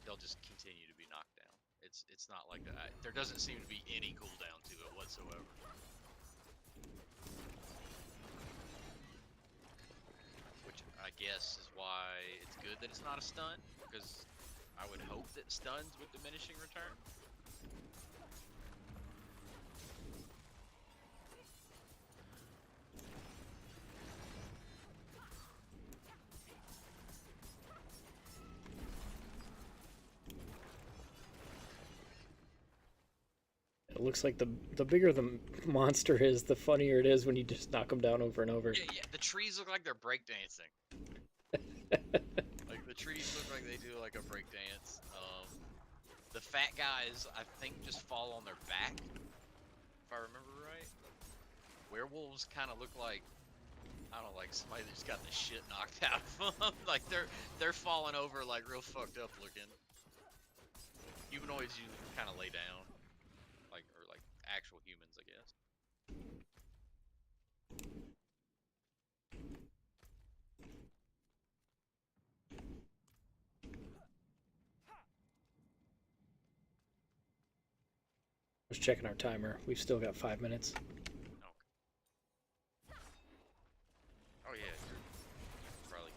They'll just continue to be knocked down. It's not like that. There doesn't seem to be any cooldown to it whatsoever. Which I guess is why it's good that it's not a stun, because I would hope that stuns with diminishing return. It looks like the bigger the monster is, the funnier it is when you just knock them down over and over. Yeah, the trees look like they're breakdancing. Like the trees look like they do like a breakdance. The fat guys, I think, just fall on their back, if I remember right. Werewolves kind of look like, I don't know, like somebody that just got the shit knocked out of them. Like they're falling over like real fucked up looking. Humanoids usually kind of lay down, like, or like actual humans, I guess. Just checking our timer. We've still got 5 minutes. Oh yeah, you're probably.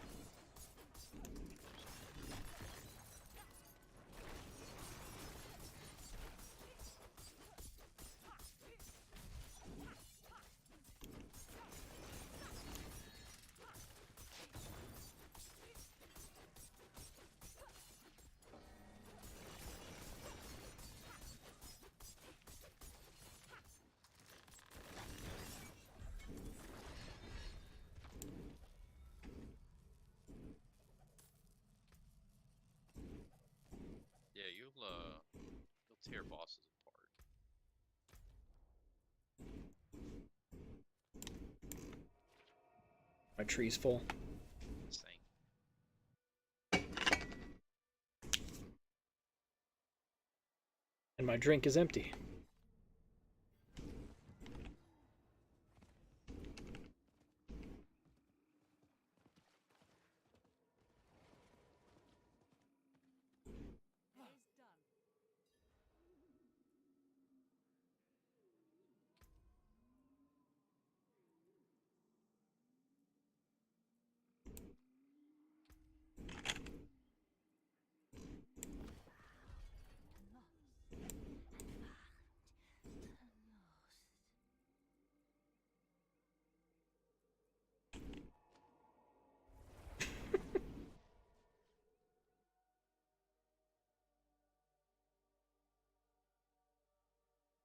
My tree's full. Same. And my drink is empty.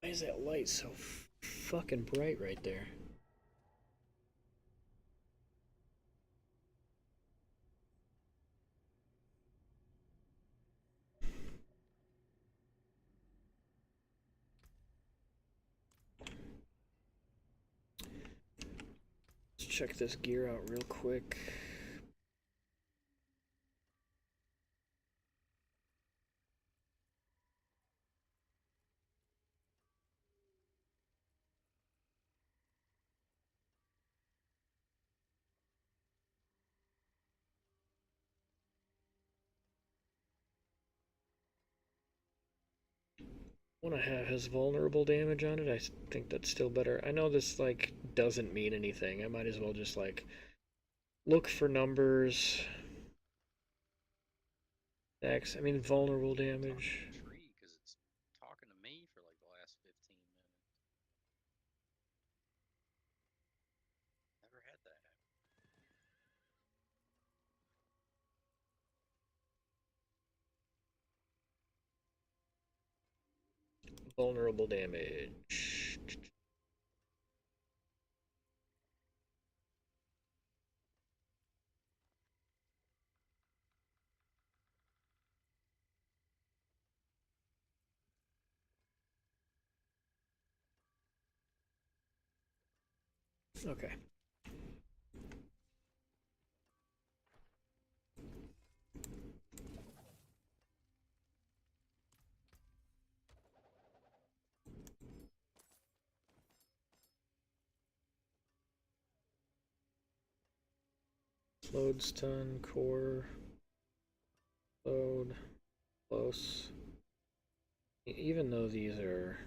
Why is that light so fucking bright right there? Let's check this gear out real quick. Want to have his vulnerable damage on it. I think that's still better. I know this like doesn't mean anything. I might as well just like look for numbers. X. I mean vulnerable damage. Tree, because it's talking to me for like the last 15 minutes. Never had that happen. Vulnerable damage. Okay. Load stun, core, load, close. Even though these are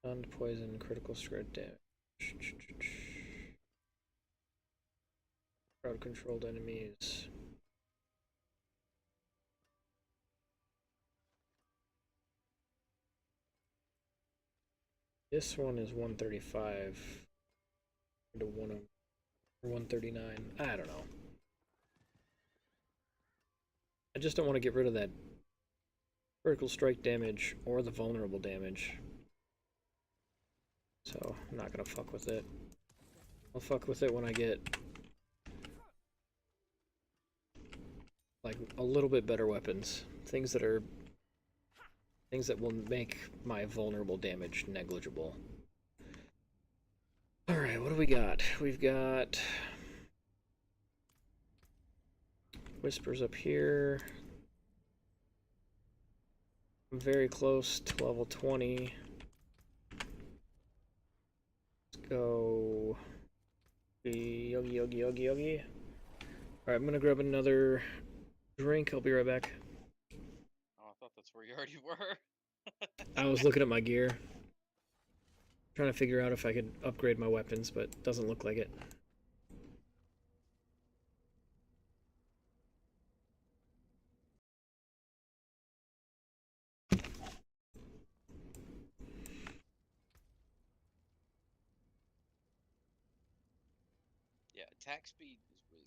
stunned, poison, critical strike damage. Crowd controlled enemies. This one is 135 to 139. I don't know. I just don't want to get rid of that critical strike damage or the vulnerable damage. So I'm not gonna fuck with it. I'll fuck with it when I get like a little bit better weapons. Things that will make my vulnerable damage negligible. Alright, what do we got? We've got whispers up here. I'm very close to level 20. Let's go yogi. Alright, I'm gonna grab another drink. I'll be right back. Oh, I thought that's where you already were. I was looking at my gear, trying to figure out if I could upgrade my weapons, but doesn't look like it. Yeah, attack speed is really